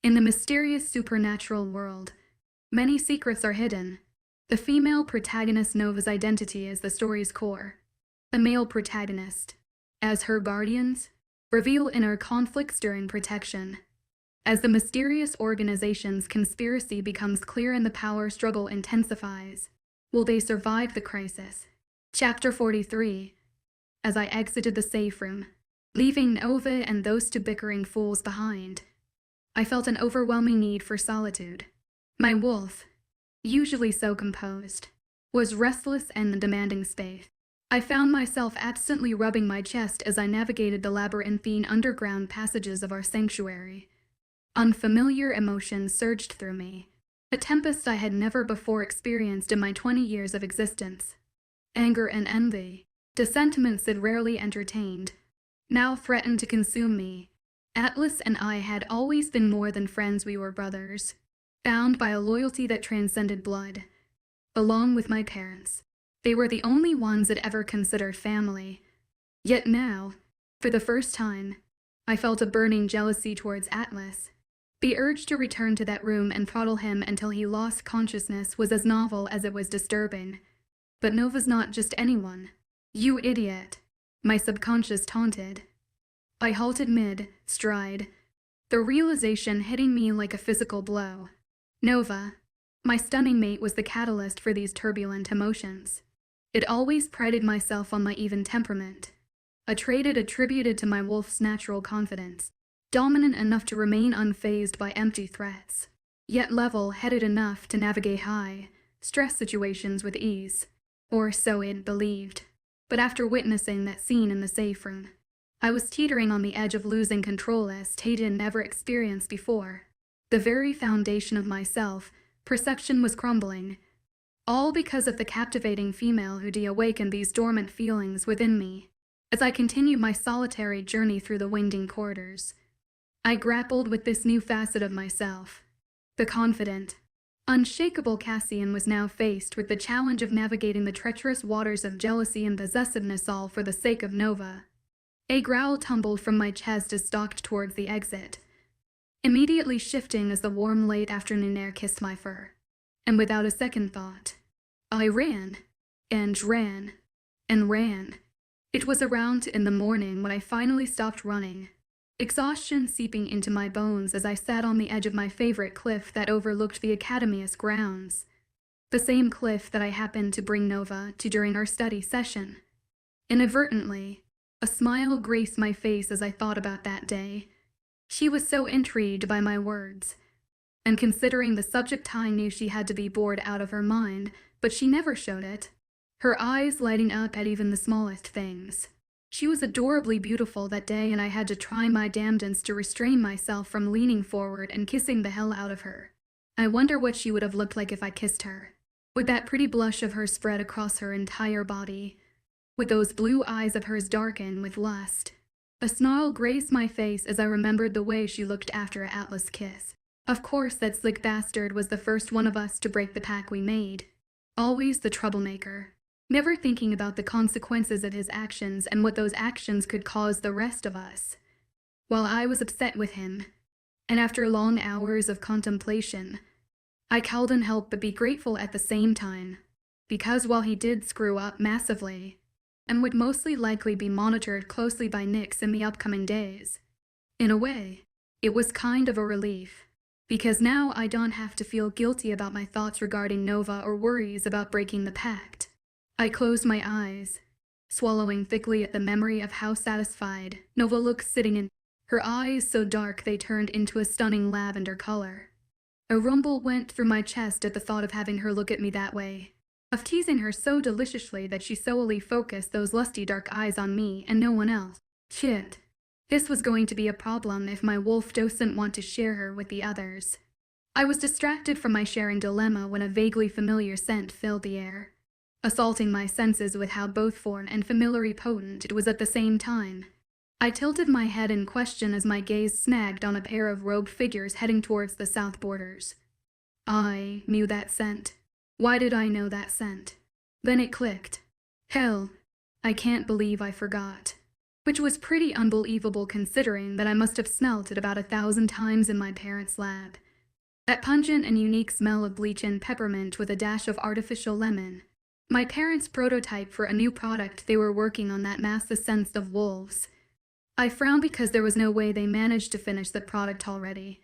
In the mysterious supernatural world, many secrets are hidden. The female protagonist Nova's identity is the story's core. The male protagonist, as her guardians, reveal inner conflicts during protection. As the mysterious organization's conspiracy becomes clear and the power struggle intensifies, will they survive the crisis? Chapter 43. As I exited the safe room, leaving Nova and those two bickering fools behind, I felt an overwhelming need for solitude. My wolf, usually so composed, was restless and demanding space. I found myself absently rubbing my chest as I navigated the labyrinthine underground passages of our sanctuary. Unfamiliar emotions surged through me, a tempest I had never before experienced in my 20 years of existence. Anger and envy, the sentiments I'd rarely entertained, now threatened to consume me. Atlas and I had always been more than friends, we were brothers, bound by a loyalty that transcended blood. Along with my parents, they were the only ones I'd ever considered family. Yet now, for the first time, I felt a burning jealousy towards Atlas. The urge to return to that room and throttle him until he lost consciousness was as novel as it was disturbing. But Nova's not just anyone. You idiot, my subconscious taunted. I halted mid-stride, the realization hitting me like a physical blow. Nova, my stunning mate, was the catalyst for these turbulent emotions. I'd always prided myself on my even temperament, a trait I'd attributed to my wolf's natural confidence. Dominant enough to remain unfazed by empty threats, yet level-headed enough to navigate high-stress situations with ease, or so it believed. But after witnessing that scene in the safe room, I was teetering on the edge of losing control as Tayden never experienced before. The very foundation of my self-perception was crumbling, all because of the captivating female who'd awakened these dormant feelings within me. As I continued my solitary journey through the winding corridors, I grappled with this new facet of myself. The confident, unshakable Cassian was now faced with the challenge of navigating the treacherous waters of jealousy and possessiveness, all for the sake of Nova. A growl tumbled from my chest as stalked towards the exit, immediately shifting as the warm late afternoon air kissed my fur. And without a second thought, I ran, and ran, and ran. It was around in the morning when I finally stopped running, exhaustion seeping into my bones as I sat on the edge of my favorite cliff that overlooked the Academia's grounds, the same cliff that I happened to bring Nova to during our study session. Inadvertently, a smile graced my face as I thought about that day. She was so intrigued by my words, and considering the subject, I knew she had to be bored out of her mind, but she never showed it, her eyes lighting up at even the smallest things. She was adorably beautiful that day, and I had to try my damnedest to restrain myself from leaning forward and kissing the hell out of her. I wonder what she would have looked like if I kissed her. With that pretty blush of hers spread across her entire body, with those blue eyes of hers darkened with lust. A snarl grazed my face as I remembered the way she looked after Atlas' kiss. Of course, that slick bastard was the first one of us to break the pact we made. Always the troublemaker, never thinking about the consequences of his actions and what those actions could cause the rest of us. While I was upset with him, and after long hours of contemplation, I couldn't help but be grateful at the same time, because while he did screw up massively, and would mostly likely be monitored closely by Nyx in the upcoming days, in a way, it was kind of a relief, because now I don't have to feel guilty about my thoughts regarding Nova or worries about breaking the pact. I closed my eyes, swallowing thickly at the memory of how satisfied Nova looked sitting in, her eyes so dark they turned into a stunning lavender color. A rumble went through my chest at the thought of having her look at me that way, of teasing her so deliciously that she solely focused those lusty dark eyes on me and no one else. Shit. This was going to be a problem if my wolf doesn't want to share her with the others. I was distracted from my sharing dilemma when a vaguely familiar scent filled the air, assaulting my senses with how both foreign and familiarly potent it was at the same time. I tilted my head in question as my gaze snagged on a pair of robed figures heading towards the south borders. I knew that scent. Why did I know that scent? Then it clicked. Hell, I can't believe I forgot. which was pretty unbelievable considering that I must have smelt it about 1,000 times in my parents' lab. That pungent and unique smell of bleach and peppermint with a dash of artificial lemon. My parents' prototype for a new product they were working on that masked the scents of wolves. I frowned because there was no way they managed to finish the product already.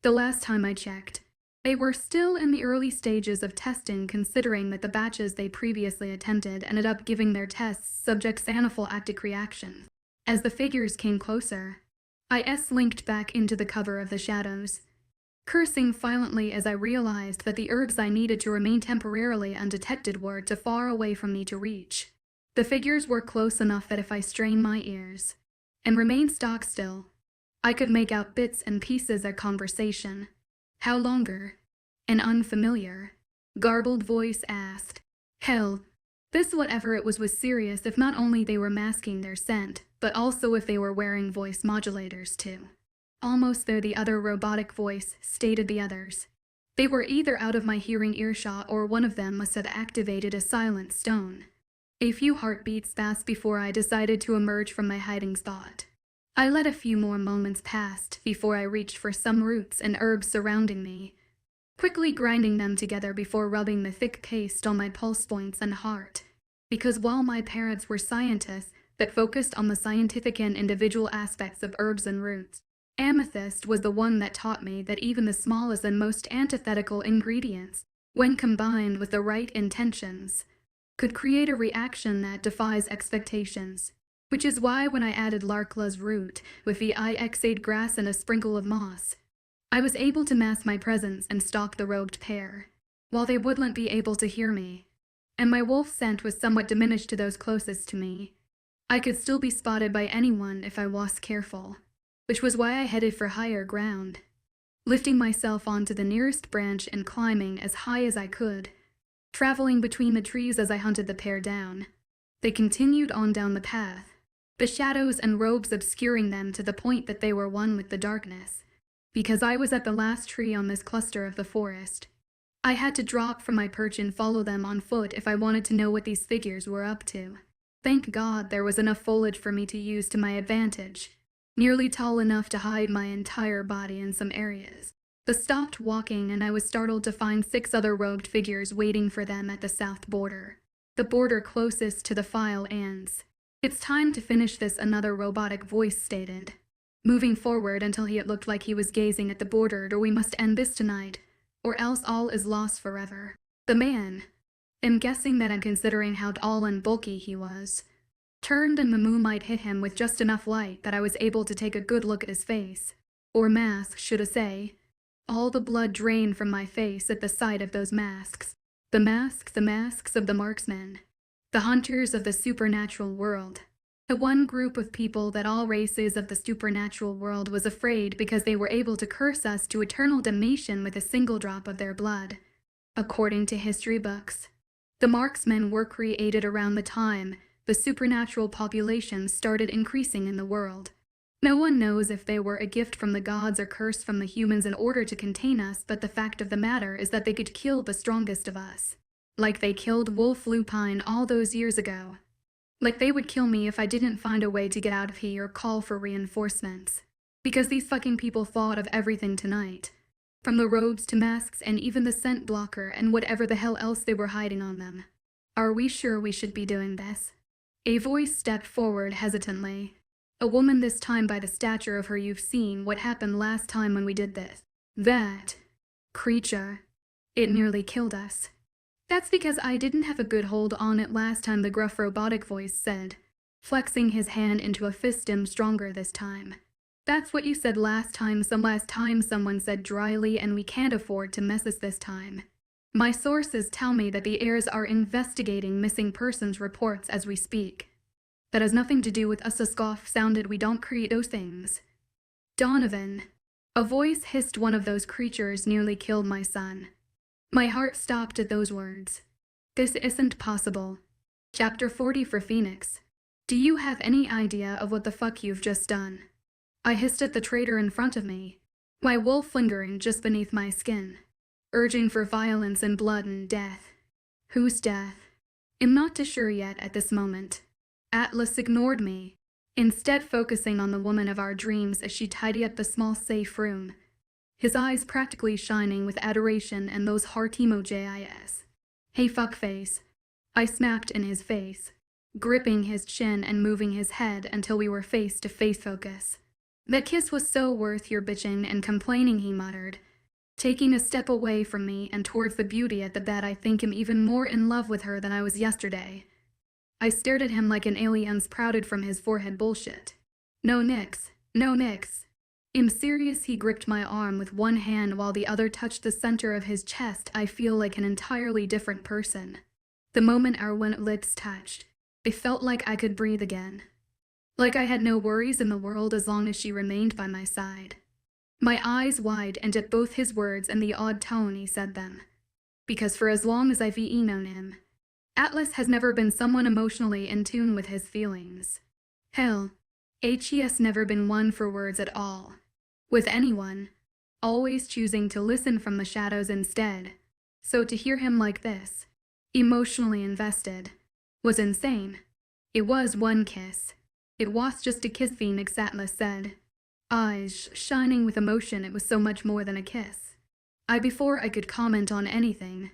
The last time I checked, they were still in the early stages of testing, considering that the batches they previously attempted ended up giving their tests subjects anaphylactic reactions. As the figures came closer, I linked back into the cover of the shadows, cursing violently as I realized that the herbs I needed to remain temporarily undetected were too far away from me to reach. The figures were close enough that if I strained my ears and remained stock still, I could make out bits and pieces of conversation. How longer? An unfamiliar, garbled voice asked. Hell, this whatever it was serious if not only they were masking their scent, but also if they were wearing voice modulators too. Almost there the other robotic voice stated the others. They were either out of my hearing earshot or one of them must have activated a silent stone. A few heartbeats passed before I decided to emerge from my hiding spot. I let a few more moments pass before I reached for some roots and herbs surrounding me, quickly grinding them together before rubbing the thick paste on my pulse points and heart. Because while my parents were scientists that focused on the scientific and individual aspects of herbs and roots, amethyst was the one that taught me that even the smallest and most antithetical ingredients, when combined with the right intentions, could create a reaction that defies expectations. Which is why when I added Larkla's root with the ixade grass and a sprinkle of moss, I was able to mask my presence and stalk the rogued pair, while they wouldn't be able to hear me, and my wolf scent was somewhat diminished to those closest to me. I could still be spotted by anyone if I was careful, which was why I headed for higher ground, lifting myself onto the nearest branch and climbing as high as I could, traveling between the trees as I hunted the pair down. They continued on down the path, the shadows and robes obscuring them to the point that they were one with the darkness. Because I was at the last tree on this cluster of the forest, I had to drop from my perch and follow them on foot if I wanted to know what these figures were up to. Thank God there was enough foliage for me to use to my advantage, nearly tall enough to hide my entire body in some areas. They stopped walking and I was startled to find 6 other robed figures waiting for them at the south border, the border closest to the file ends. It's time to finish this, another robotic voice stated, moving forward until he it looked like he was gazing at the border, or we must end this tonight, or else all is lost forever. The man, I'm guessing that I'm considering how tall and bulky he was, turned and the moonlight hit him with just enough light that I was able to take a good look at his face, or mask, should I say. All the blood drained from my face at the sight of those masks. The masks of the Marksmen, the hunters of the supernatural world. The one group of people that all races of the supernatural world was afraid because they were able to curse us to eternal damnation with a single drop of their blood. According to history books, the Marksmen were created around the time the supernatural population started increasing in the world. No one knows if they were a gift from the gods or cursed from the humans in order to contain us, but the fact of the matter is that they could kill the strongest of us. Like they killed Last Lupine all those years ago. Like they would kill me if I didn't find a way to get out of here or call for reinforcements. Because these fucking people thought of everything tonight. From the robes to masks and even the scent blocker and whatever the hell else they were hiding on them. Are we sure we should be doing this? A voice stepped forward hesitantly. A woman, this time by the stature of her. You've seen what happened last time when we did this. That creature, it nearly killed us. That's because I didn't have a good hold on it last time, the gruff robotic voice said, flexing his hand into a fist stronger this time. That's what you said last time, someone said dryly, and we can't afford to mess this time. My sources tell me that the heirs are investigating missing persons reports as we speak. That has nothing to do with us. A scoff sounded. We don't create those things. Donovan, a voice hissed, one of those creatures nearly killed my son. My heart stopped at those words. This isn't possible. Chapter 40 for Phoenix. Do you have any idea of what the fuck you've just done? I hissed at the traitor in front of me, my wolf lingering just beneath my skin, urging for violence and blood and death. Whose death? I'm not too sure yet at this moment. Atlas ignored me, instead focusing on the woman of our dreams as she tidied up the small safe room, his eyes practically shining with adoration and those heart emojis. "Hey fuckface," I snapped in his face, gripping his chin and moving his head until we were face-to-face focus. "That kiss was so worth your bitching and complaining," he muttered, taking a step away from me and towards the beauty at the bed. "I think I'm even more in love with her than I was yesterday." I stared at him like an alien sprouted from his forehead. "Bullshit. No nicks, no nicks." "I'm serious." He gripped my arm with one hand while the other touched the center of his chest. "I feel like an entirely different person." The moment our lips touched, it felt like I could breathe again. Like I had no worries in the world as long as she remained by my side. My eyes wide and at both his words and the odd tone he said them. Because for as long as I've known him, Atlas has never been someone emotionally in tune with his feelings. Hell, he's never been one for words at all. With anyone, always choosing to listen from the shadows instead. So to hear him like this, emotionally invested, was insane. It was one kiss. It was just a kiss, Phoenix, Atlas said, eyes shining with emotion. It was so much more than a kiss. Before I could comment on anything,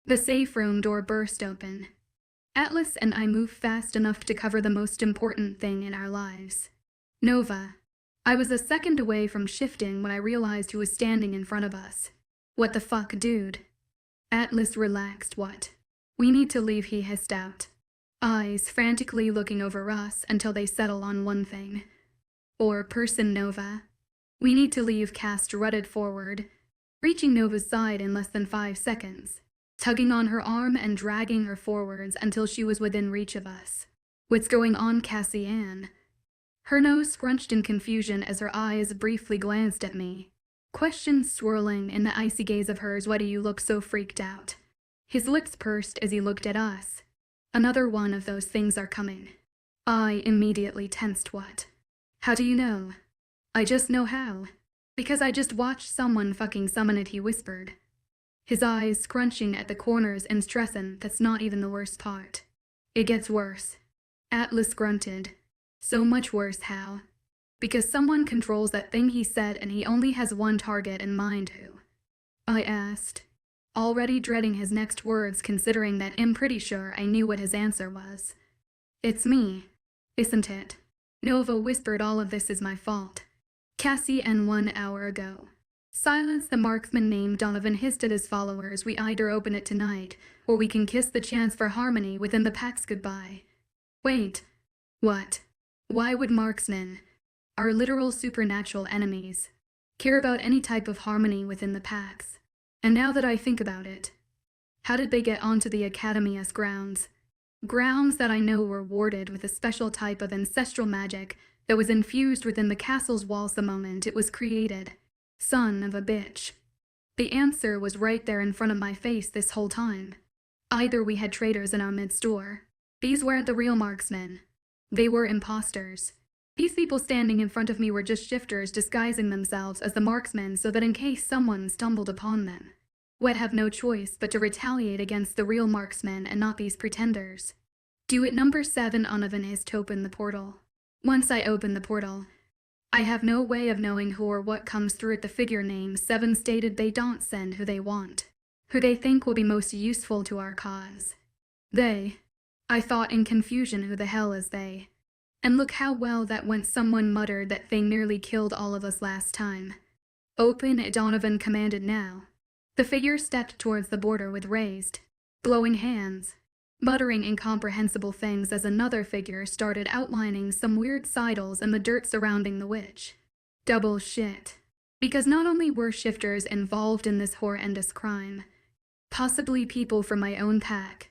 the safe room door burst open. Atlas and I moved fast enough to cover the most important thing in our lives. Nova. I was a second away from shifting when I realized who was standing in front of us. "What the fuck, dude?" Atlas relaxed. "What? We need to leave," he hissed out, eyes frantically looking over us until they settle on one thing. "Or person, Nova. We need to leave." Cass strutted forward, reaching Nova's side in less than 5 seconds, tugging on her arm and dragging her forwards until she was within reach of us. "What's going on, Cassie Ann?" Her nose scrunched in confusion as her eyes briefly glanced at me, questions swirling in the icy gaze of hers. "Why do you look so freaked out?" His lips pursed as he looked at us. "Another one of those things are coming." I immediately tensed. "What? How do you know?" "I just know how. Because I just watched someone fucking summon it," he whispered, his eyes scrunching at the corners and stressing. "That's not even the worst part. It gets worse." Atlas grunted. "So much worse. How?" "Because someone controls that thing," he said, "and he only has one target in mind." "Who?" I asked, already dreading his next words considering that I'm pretty sure I knew what his answer was. "It's me, isn't it?" Nova whispered. "All of this is my fault. Cassie and 1 hour ago." Silence. The marksman named Donovan hissed at his followers. "We either open it tonight, or we can kiss the chance for harmony within the packs goodbye." "Wait. What? Why would marksmen, our literal supernatural enemies, care about any type of harmony within the packs? And now that I think about it, how did they get onto the Academy's grounds? Grounds that I know were warded with a special type of ancestral magic that was infused within the castle's walls the moment it was created. Son of a bitch. The answer was right there in front of my face this whole time. Either we had traitors in our midst, or these weren't the real marksmen. They were imposters. These people standing in front of me were just shifters disguising themselves as the marksmen so that in case someone stumbled upon them, would have no choice but to retaliate against the real marksmen and not these pretenders. Do it. Number 7 Donovan hissed to open the portal. Once I open the portal, I have no way of knowing who or what comes through it. The figure name 7 stated they don't send who they want, who they think will be most useful to our cause. They. I thought in confusion, who the hell is they? And look how well that went. Someone muttered, "That thing nearly killed all of us last time." "Open it," Donovan commanded. Now. The figure stepped towards the border with raised, glowing hands, muttering incomprehensible things as another figure started outlining some weird sigils in the dirt surrounding the witch. Double shit. Because not only were shifters involved in this horrendous crime, possibly people from my own pack,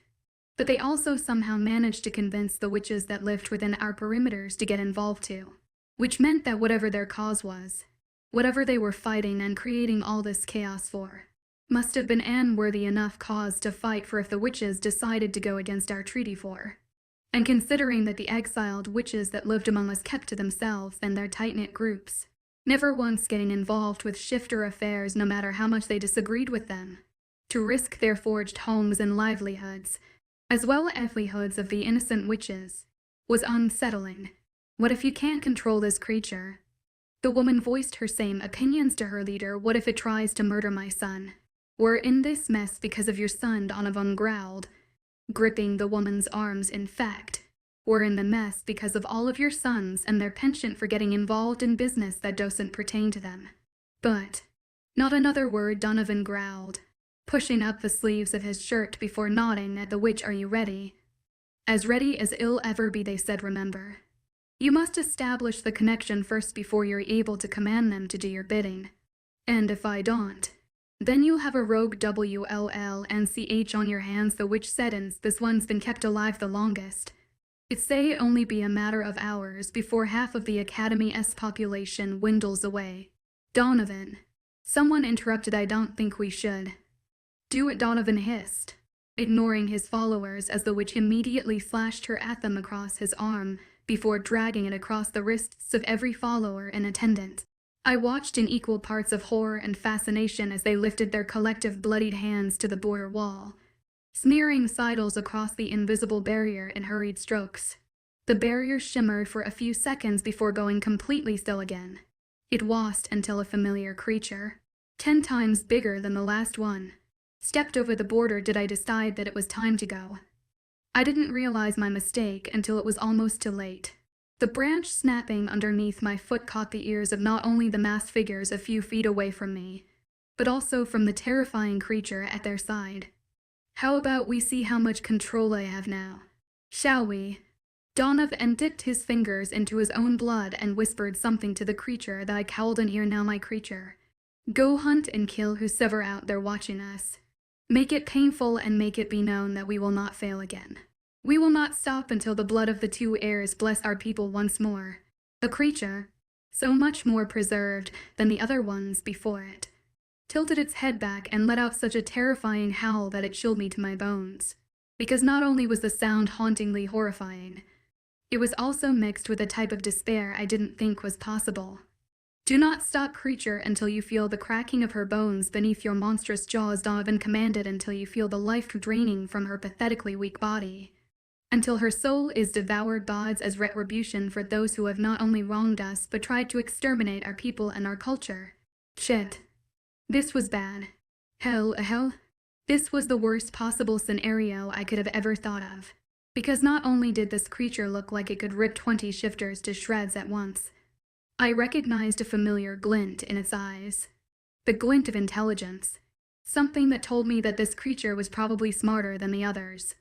but they also somehow managed to convince the witches that lived within our perimeters to get involved too. Which meant that whatever their cause was, whatever they were fighting and creating all this chaos for, must have been an worthy enough cause to fight for if the witches decided to go against our treaty for. And considering that the exiled witches that lived among us kept to themselves and their tight-knit groups, never once getting involved with shifter affairs no matter how much they disagreed with them, to risk their forged homes and livelihoods, as well as livelihoods of the innocent witches, was unsettling. What if you can't control this creature? The woman voiced her same opinions to her leader. What if it tries to murder my son? We're in this mess because of your son, Donovan growled, gripping the woman's arms. In fact, we're in the mess because of all of your sons and their penchant for getting involved in business that doesn't pertain to them. But, not another word, Donovan growled, pushing up the sleeves of his shirt before nodding at the witch. Are you ready? As ready as it'll ever be, they said. Remember, you must establish the connection first before you're able to command them to do your bidding. And if I don't, then you'll have a rogue WLLNCH on your hands. The witch said, and this one's been kept alive the longest. It'd say only be a matter of hours before half of the Academy's population dwindles away. Donovan, someone interrupted. I don't think we should do it, Donovan hissed, ignoring his followers as the witch immediately slashed her at them across his arm before dragging it across the wrists of every follower in attendance. I watched in equal parts of horror and fascination as they lifted their collective bloodied hands to the border wall, smearing sigils across the invisible barrier in hurried strokes. The barrier shimmered for a few seconds before going completely still again. It wased until a familiar creature, 10 times bigger than the last one, stepped over the border. Did I decide that it was time to go? I didn't realize my mistake until it was almost too late. The branch snapping underneath my foot caught the ears of not only the masked figures a few feet away from me, but also from the terrifying creature at their side. How about we see how much control I have now? Shall we? Donovan dipped his fingers into his own blood and whispered something to the creature that I cowled in. Here now, my creature. Go hunt and kill whosoever out there watching us. Make it painful and make it be known that we will not fail again. We will not stop until the blood of the two heirs bless our people once more. The creature, so much more preserved than the other ones before it, tilted its head back and let out such a terrifying howl that it chilled me to my bones. Because not only was the sound hauntingly horrifying, it was also mixed with a type of despair I didn't think was possible. Do not stop, creature, until you feel the cracking of her bones beneath your monstrous jaws, Donovan commanded, until you feel the life draining from her pathetically weak body. Until her soul is devoured, gods, as retribution for those who have not only wronged us but tried to exterminate our people and our culture. Shit. This was bad. Hell. This was the worst possible scenario I could have ever thought of. Because not only did this creature look like it could rip 20 shifters to shreds at once, I recognized a familiar glint in its eyes. The glint of intelligence. Something that told me that this creature was probably smarter than the others.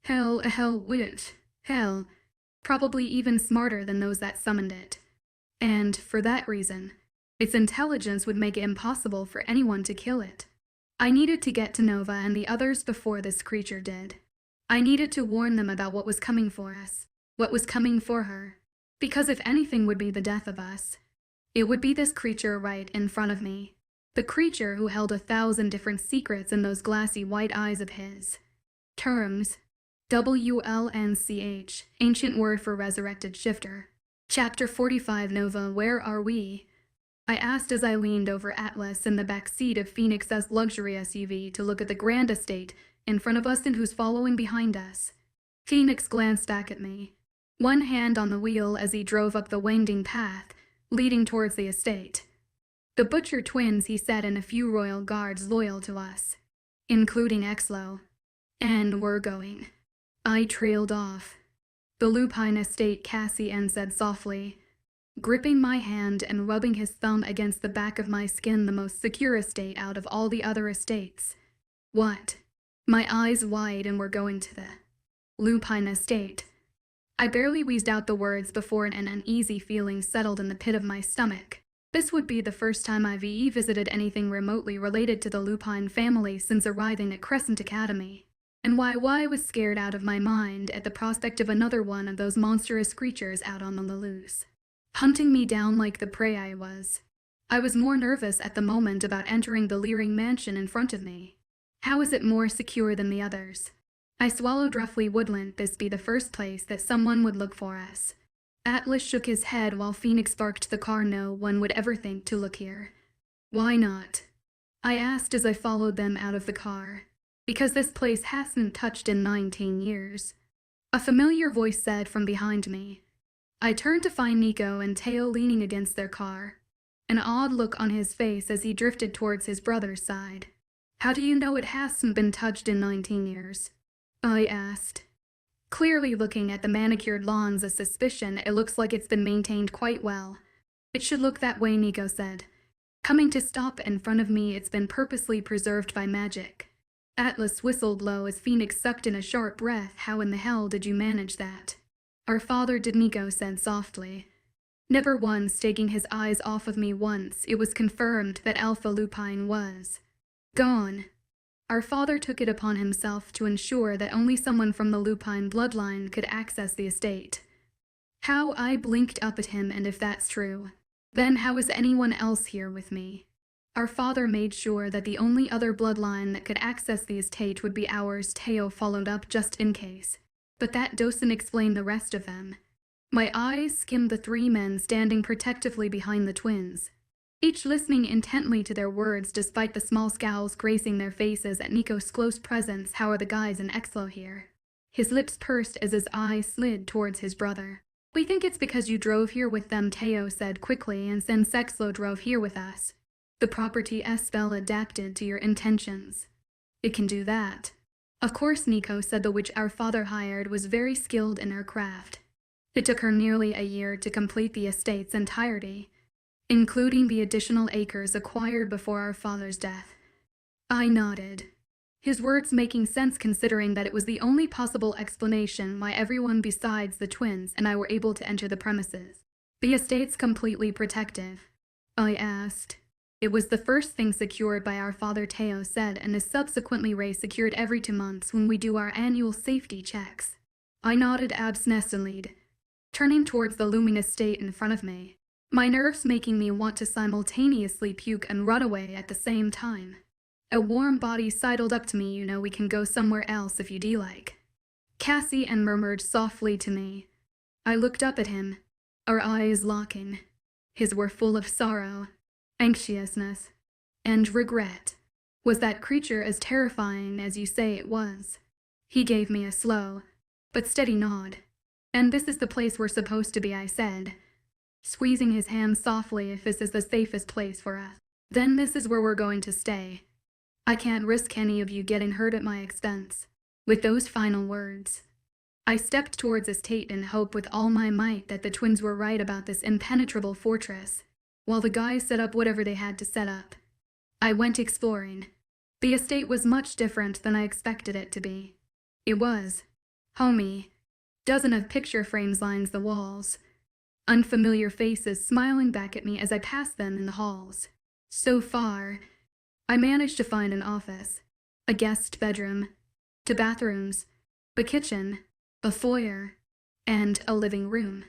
Hell. Probably even smarter than those that summoned it. And, for that reason, its intelligence would make it impossible for anyone to kill it. I needed to get to Nova and the others before this creature did. I needed to warn them about what was coming for us, what was coming for her. Because if anything would be the death of us, it would be this creature right in front of me. The creature who held 1,000 different secrets in those glassy white eyes of his. Terms. WLNCH, ancient word for resurrected shifter. Chapter 45. Nova, where are we? I asked as I leaned over Atlas in the back seat of Phoenix's luxury SUV to look at the grand estate in front of us and who's following behind us. Phoenix glanced back at me, one hand on the wheel as he drove up the winding path leading towards the estate. The Butcher twins, he said, and a few royal guards loyal to us, including Exlo. And we're going. I trailed off. The Lupine estate, Cassian said softly, gripping my hand and rubbing his thumb against the back of my skin. The most secure estate out of all the other estates. What? My eyes wide, and we're going to the Lupine estate. I barely wheezed out the words before an uneasy feeling settled in the pit of my stomach. This would be the first time I've visited anything remotely related to the Lupine family since arriving at Crescent Academy. And why I was scared out of my mind at the prospect of another one of those monstrous creatures out on the loose, hunting me down like the prey I was. I was more nervous at the moment about entering the leering mansion in front of me. How is it more secure than the others? I swallowed roughly. Wouldn't this be the first place that someone would look for us? Atlas shook his head while Phoenix barked the car. No one would ever think to look here. Why not? I asked as I followed them out of the car. Because this place hasn't touched in 19 years. A familiar voice said from behind me. I turned to find Nico and Teo leaning against their car, an odd look on his face as he drifted towards his brother's side. "How do you know it hasn't been touched in 19 years? I asked. Clearly looking at the manicured lawns as suspicion, it looks like it's been maintained quite well. It should look that way, Nico said. Coming to stop in front of me, it's been purposely preserved by magic. Atlas whistled low as Phoenix sucked in a sharp breath. How in the hell did you manage that? Our father did, Nico said softly. Never once taking his eyes off of me once, it was confirmed that Alpha Lupine was gone. Our father took it upon himself to ensure that only someone from the Lupine bloodline could access the estate. How I blinked up at him, and if that's true, then how is anyone else here with me? Our father made sure that the only other bloodline that could access the estate would be ours. Teo followed up just in case. But that doesn't explain the rest of them. My eyes skimmed the three men standing protectively behind the twins, each listening intently to their words despite the small scowls gracing their faces at Nico's close presence. How are the guys in Exlo here? His lips pursed as his eye slid towards his brother. We think it's because you drove here with them, Teo said quickly, and since Exlo drove here with us, the property spell adapted to your intentions. It can do that. Of course, Nico said. The witch our father hired was very skilled in her craft. It took her nearly a year to complete the estate's entirety, including the additional acres acquired before our father's death. I nodded, his words making sense considering that it was the only possible explanation why everyone besides the twins and I were able to enter the premises. The estate's completely protective? I asked. It was the first thing secured by our father, Teo said, and is subsequently secured every 2 months when we do our annual safety checks. I nodded absently, turning towards the looming estate in front of me, my nerves making me want to simultaneously puke and run away at the same time. A warm body sidled up to me. You know, we can go somewhere else if you'd like, Cassie, and murmured softly to me. I looked up at him, our eyes locking. His were full of sorrow, anxiousness, and regret. Was that creature as terrifying as you say it was? He gave me a slow but steady nod. And this is the place we're supposed to be, I said, squeezing his hand softly. If this is the safest place for us, then this is where we're going to stay. I can't risk any of you getting hurt at my expense. With those final words, I stepped towards the estate in hope with all my might that the twins were right about this impenetrable fortress, while the guys set up whatever they had to set up. I went exploring. The estate was much different than I expected it to be. It was homey. Dozen of picture frames lines the walls, unfamiliar faces smiling back at me as I passed them in the halls. So far, I managed to find an office, a guest bedroom, 2 bathrooms, a kitchen, a foyer, and a living room.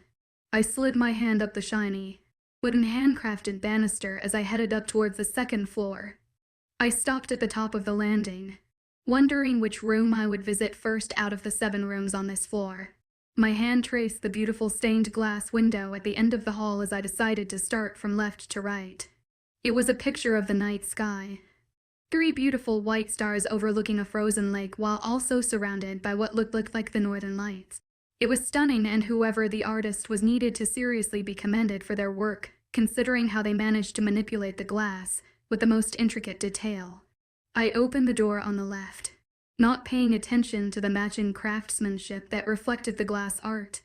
I slid my hand up the shiny, wooden handcrafted banister as I headed up towards the 2nd floor. I stopped at the top of the landing, wondering which room I would visit first out of the 7 rooms on this floor. My hand traced the beautiful stained glass window at the end of the hall as I decided to start from left to right. It was a picture of the night sky. 3 beautiful white stars overlooking a frozen lake while also surrounded by what looked like the northern lights. It was stunning, and whoever the artist was needed to seriously be commended for their work, considering how they managed to manipulate the glass with the most intricate detail. I opened the door on the left, not paying attention to the matching craftsmanship that reflected the glass art.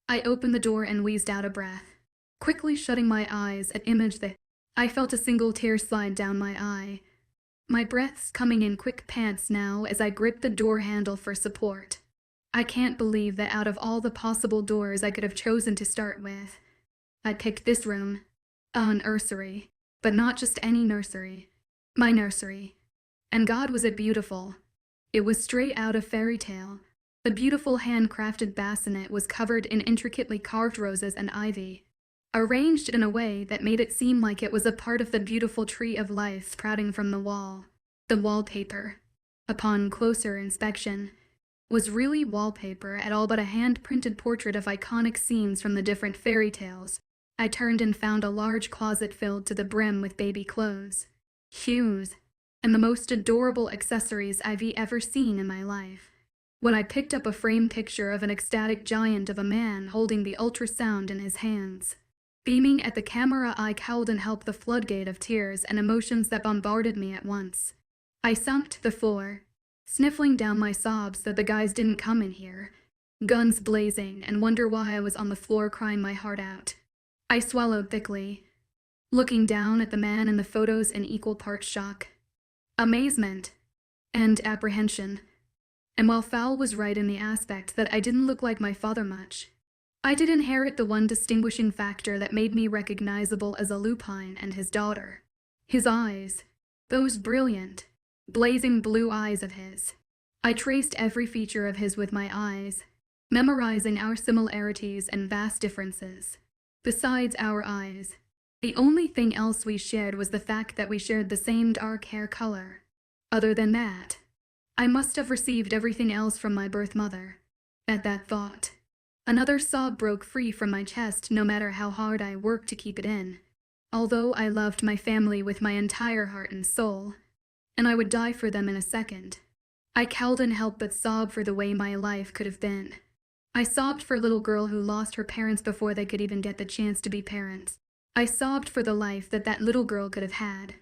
I opened the door and wheezed out a breath, quickly shutting my eyes at image that I felt a single tear slide down my eye. My breath's coming in quick pants now as I gripped the door handle for support. I can't believe that out of all the possible doors I could have chosen to start with, I picked this room, a nursery, but not just any nursery. My nursery. And God, was it beautiful. It was straight out of fairy tale. The beautiful handcrafted bassinet was covered in intricately carved roses and ivy, arranged in a way that made it seem like it was a part of the beautiful tree of life sprouting from the wall. The wallpaper, upon closer inspection, was really wallpaper at all but a hand-printed portrait of iconic scenes from the different fairy tales. I turned and found a large closet filled to the brim with baby clothes, shoes, and the most adorable accessories I've ever seen in my life. when I picked up a framed picture of an ecstatic giant of a man holding the ultrasound in his hands. Beaming at the camera, I cowled and helped the floodgate of tears and emotions that bombarded me at once. I sunk to the floor, sniffling down my sobs that the guys didn't come in here, guns blazing, and wonder why I was on the floor crying my heart out. I swallowed thickly, looking down at the man in the photos in equal parts shock, amazement, and apprehension. And while Fowl was right in the aspect that I didn't look like my father much, I did inherit the one distinguishing factor that made me recognizable as a Lupine and his daughter. His eyes, those brilliant, blazing blue eyes of his. I traced every feature of his with my eyes, memorizing our similarities and vast differences. Besides our eyes, the only thing else we shared was the fact that we shared the same dark hair color. Other than that, I must have received everything else from my birth mother. At that thought, another sob broke free from my chest, no matter how hard I worked to keep it in. Although I loved my family with my entire heart and soul, and I would die for them in a second, I cowled and helped but sob for the way my life could have been. I sobbed for a little girl who lost her parents before they could even get the chance to be parents. I sobbed for the life that that little girl could have had,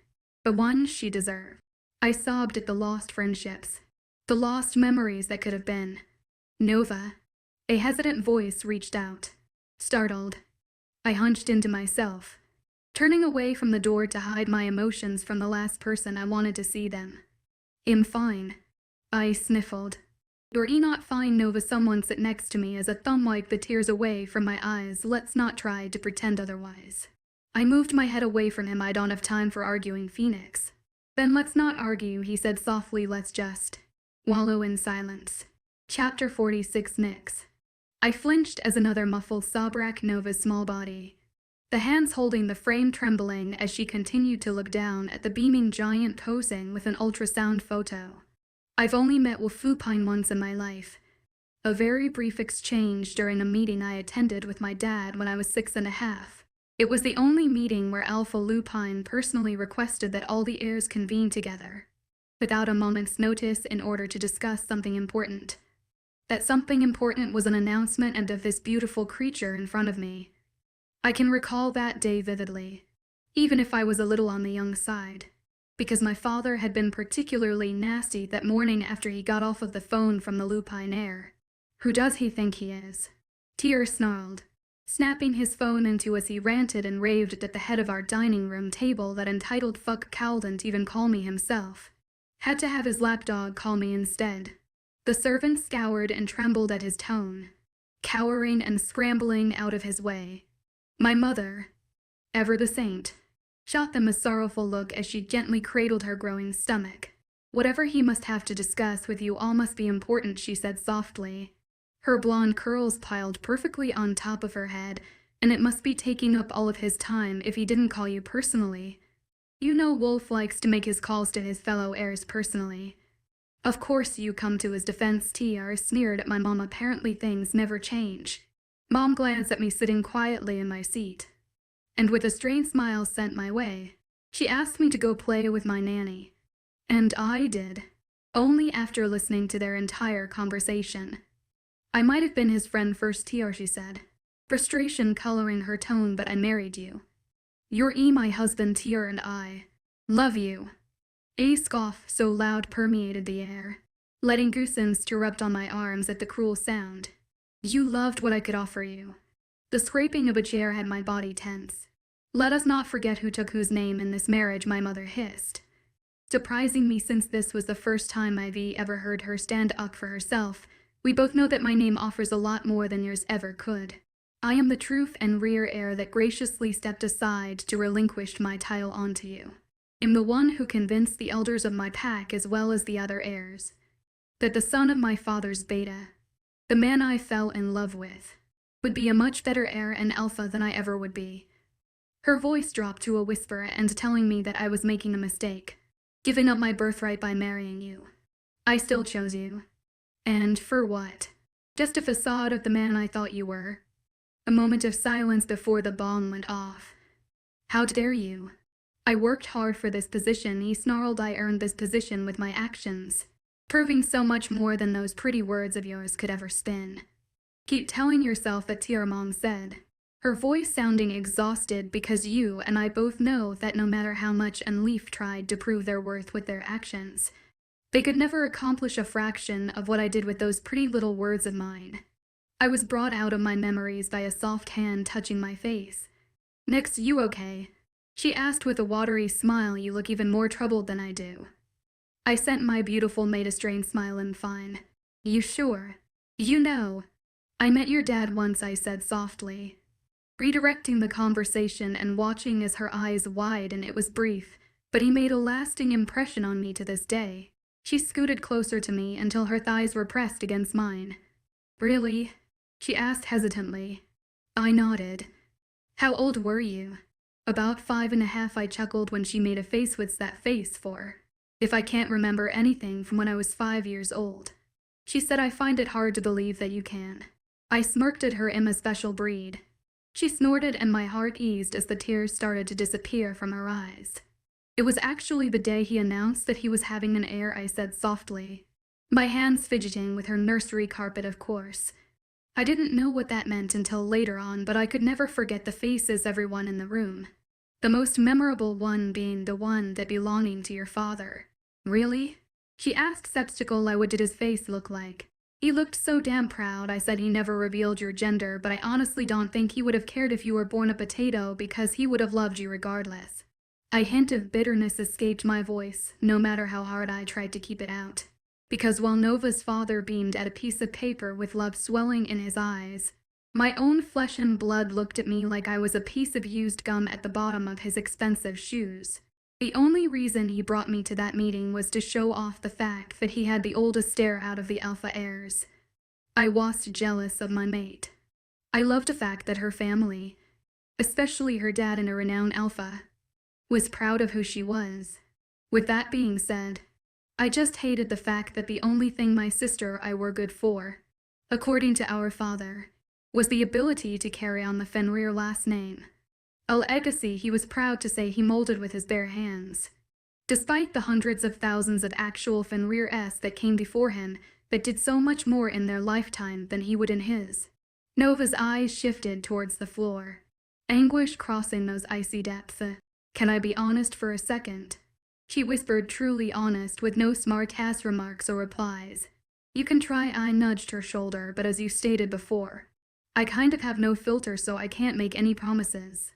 the one she deserved. I sobbed at the lost friendships, the lost memories that could have been. Nova, a hesitant voice reached out. Startled, I hunched into myself, turning away from the door to hide my emotions from the last person I wanted to see them. "I'm fine," I sniffled. "You're not fine, Nova." Someone sit next to me as a thumb wiped the tears away from my eyes. "Let's not try to pretend otherwise." I moved my head away from him. "I don't have time for arguing, Phoenix." "Then let's not argue," he said softly. "Let's just wallow in silence." Chapter 46. Nyx. I flinched as another muffled sob racked Nova's small body, the hands holding the frame trembling as she continued to look down at the beaming giant posing with an ultrasound photo. I've only met Wolf Lupine once in my life. A very brief exchange during a meeting I attended with my dad when I was 6.5. It was the only meeting where Alpha Lupine personally requested that all the heirs convene together, without a moment's notice, in order to discuss something important. That something important was an announcement and of this beautiful creature in front of me. I can recall that day vividly, even if I was a little on the young side, because my father had been particularly nasty that morning after he got off of the phone from the Lupine heir. "Who does he think he is?" Tyr snarled, snapping his phone into as he ranted and raved at the head of our dining room table that entitled fuck couldn't even call me himself. Had to have his lapdog call me instead. The servant scoured and trembled at his tone, cowering and scrambling out of his way. My mother, ever the saint, shot them a sorrowful look as she gently cradled her growing stomach. "Whatever he must have to discuss with you all must be important," she said softly. Her blonde curls piled perfectly on top of her head, "and it must be taking up all of his time if he didn't call you personally. You know Wolf likes to make his calls to his fellow heirs personally." Of course you come to his defense. Tyr sneered at my mom. "Apparently things never change." Mom glanced at me sitting quietly in my seat, and with a strained smile sent my way. She asked me to go play with my nanny, and I did, only after listening to their entire conversation. "I might have been his friend first, Tyr," she said, frustration coloring her tone, "but I married you. You're my husband, Tyr, and I love you." A scoff so loud permeated the air, letting goosebumps erupt on my arms at the cruel sound. "You loved what I could offer you." The scraping of a chair had my body tense. "Let us not forget who took whose name in this marriage," my mother hissed, surprising me since this was the first time I've ever heard her stand up for herself. "We both know that my name offers a lot more than yours ever could. I am the truth and rear heir that graciously stepped aside to relinquish my title onto you. I'm the one who convinced the elders of my pack as well as the other heirs that the son of my father's beta, the man I fell in love with, would be a much better heir and alpha than I ever would be." Her voice dropped to a whisper and telling me that I was making a mistake, giving up my birthright by marrying you. "I still chose you. And for what? Just a facade of the man I thought you were." A moment of silence before the bomb went off. "How dare you? I worked hard for this position," he snarled. "I earned this position with my actions." proving so much more than those pretty words of yours could ever spin. Keep telling yourself that, your mom said, her voice sounding exhausted, because you and I both know that no matter how much Leaf tried to prove their worth with their actions, they could never accomplish a fraction of what I did with those pretty little words of mine. I was brought out of my memories by a soft hand touching my face. "Nix, you okay?" she asked with a watery smile. "You look even more troubled than I do." I sent my beautiful made a strained smile and fine. "You sure? You know, I met your dad once," I said softly, redirecting the conversation and watching as her eyes widened. "It was brief, but he made a lasting impression on me to this day." She scooted closer to me until her thighs were pressed against mine. "Really?" she asked hesitantly. I nodded. "How old were you?" "About 5.5, I chuckled when she made a face. "What's that face for? If I can't remember anything from when I was 5 years old." She said, "I find it hard to believe that you can." I smirked at her. "I'm a special breed." She snorted and my heart eased as the tears started to disappear from her eyes. "It was actually the day he announced that he was having an heir," I said softly, my hands fidgeting with her nursery carpet. "Of course. I didn't know what that meant until later on, but I could never forget the faces, everyone in the room. The most memorable one being the one that belonging to your father." "Really?" she asked skeptical. "What did his face look like?" "He looked so damn proud." I said, "He never revealed your gender, but I honestly don't think he would have cared if you were born a potato, because he would have loved you regardless." A hint of bitterness escaped my voice, no matter how hard I tried to keep it out. Because while Nova's father beamed at a piece of paper with love swelling in his eyes, my own flesh and blood looked at me like I was a piece of used gum at the bottom of his expensive shoes. The only reason he brought me to that meeting was to show off the fact that he had the oldest heir out of the alpha heirs. I was jealous of my mate. I loved the fact that her family, especially her dad and a renowned alpha, was proud of who she was. With that being said, I just hated the fact that the only thing my sister and I were good for, according to our father, was the ability to carry on the Fenrir last name. A legacy he was proud to say he molded with his bare hands. Despite the hundreds of thousands of actual Fenrir-s that came before him that did so much more in their lifetime than he would in his. Nova's eyes shifted towards the floor, anguish crossing those icy depths. "Can I be honest for a second?" she whispered, truly honest, with no smart-ass remarks or replies. "You can try." I nudged her shoulder, "but as you stated before, I kind of have no filter, so I can't make any promises."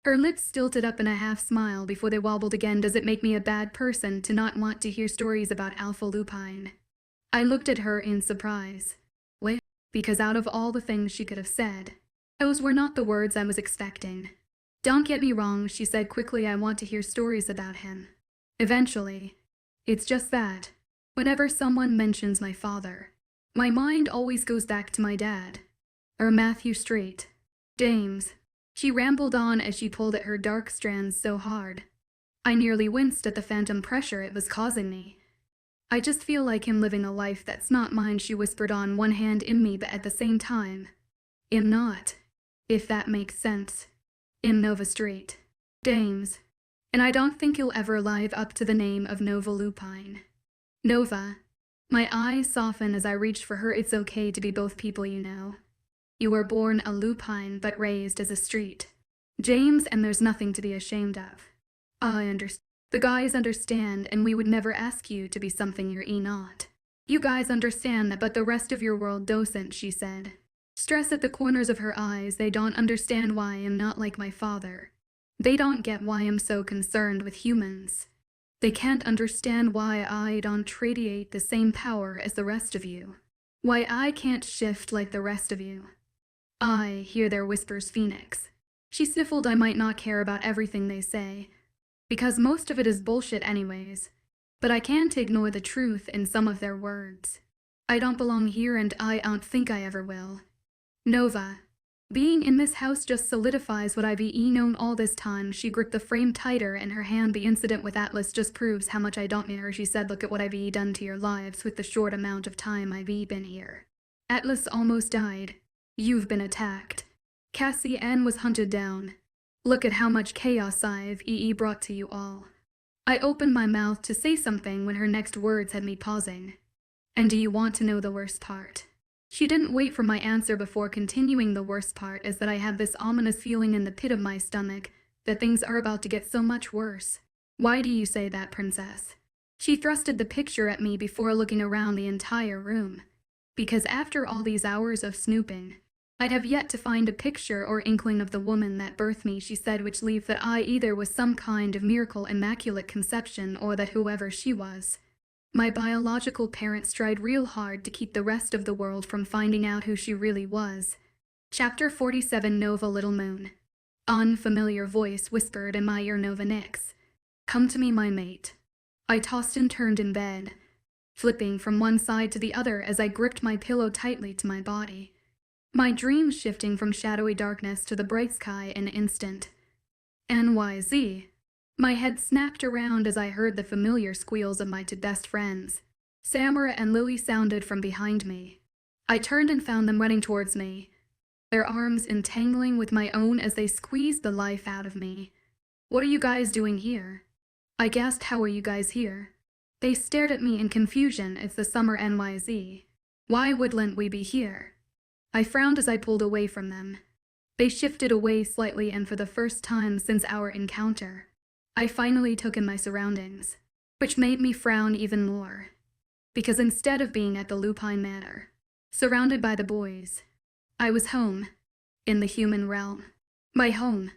Her lips stilted up in a half-smile before they wobbled again. "Does it make me a bad person to not want to hear stories about Alpha Lupine?" I looked at her in surprise. "Well, because out of all the things she could have said, those were not the words I was expecting." "Don't get me wrong," she said quickly, "I want to hear stories about him. Eventually. It's just that, whenever someone mentions my father, my mind always goes back to my dad. Or Matthew Straight. James." She rambled on as she pulled at her dark strands so hard. I nearly winced at the phantom pressure it was causing me. "I just feel like him living a life that's not mine," she whispered on, one hand in me, but at the same time, "I'm not, if that makes sense. In Nova Street. James. And I don't think you'll ever live up to the name of Nova Lupine." "Nova." My eyes softened as I reached for her. "It's okay to be both people, you know. You were born a Lupine but raised as a street, James, and there's nothing to be ashamed of." "I understand. The guys understand, and we would never ask you to be something you're not. You guys understand that, but the rest of your world doesn't," she said. Stress at the corners of her eyes. "They don't understand why I'm not like my father. They don't get why I'm so concerned with humans. They can't understand why I don't radiate the same power as the rest of you. Why I can't shift like the rest of you." "I hear their whispers, Phoenix." She sniffled. "I might not care about everything they say, because most of it is bullshit anyways. But I can't ignore the truth in some of their words. I don't belong here, and I don't think I ever will. Nova, being in this house just solidifies what I've known all this time." She gripped the frame tighter in her hand. "The incident with Atlas just proves how much I don't know her," she said. "Look at what I've done to your lives with the short amount of time I've been here. Atlas almost died. You've been attacked. Cassie Ann was hunted down. Look at how much chaos I've brought to you all." I opened my mouth to say something when her next words had me pausing. And do you want to know the worst part? She didn't wait for my answer before continuing. The worst part is that I have this ominous feeling in the pit of my stomach that things are about to get so much worse. Why do you say that, princess? She thrusted the picture at me before looking around the entire room. Because after all these hours of snooping, I'd have yet to find a picture or inkling of the woman that birthed me, she said, which leave that I either was some kind of miracle immaculate conception or that whoever she was, my biological parents tried real hard to keep the rest of the world from finding out who she really was. Chapter 47 Nova Little Moon. Unfamiliar voice whispered in my ear, Nova Nix. Come to me, my mate. I tossed and turned in bed, flipping from one side to the other as I gripped my pillow tightly to my body. My dreams shifting from shadowy darkness to the bright sky in an instant. NYZ. My head snapped around as I heard the familiar squeals of my two best friends. Samara and Lily sounded from behind me. I turned and found them running towards me, their arms entangling with my own as they squeezed the life out of me. What are you guys doing here? I gasped. How are you guys here? They stared at me in confusion. It's the summer, NYZ. Why wouldn't we be here? I frowned as I pulled away from them. They shifted away slightly, and for the first time since our encounter, I finally took in my surroundings, which made me frown even more. Because instead of being at the Lupine Manor, surrounded by the boys, I was home, in the human realm. My home,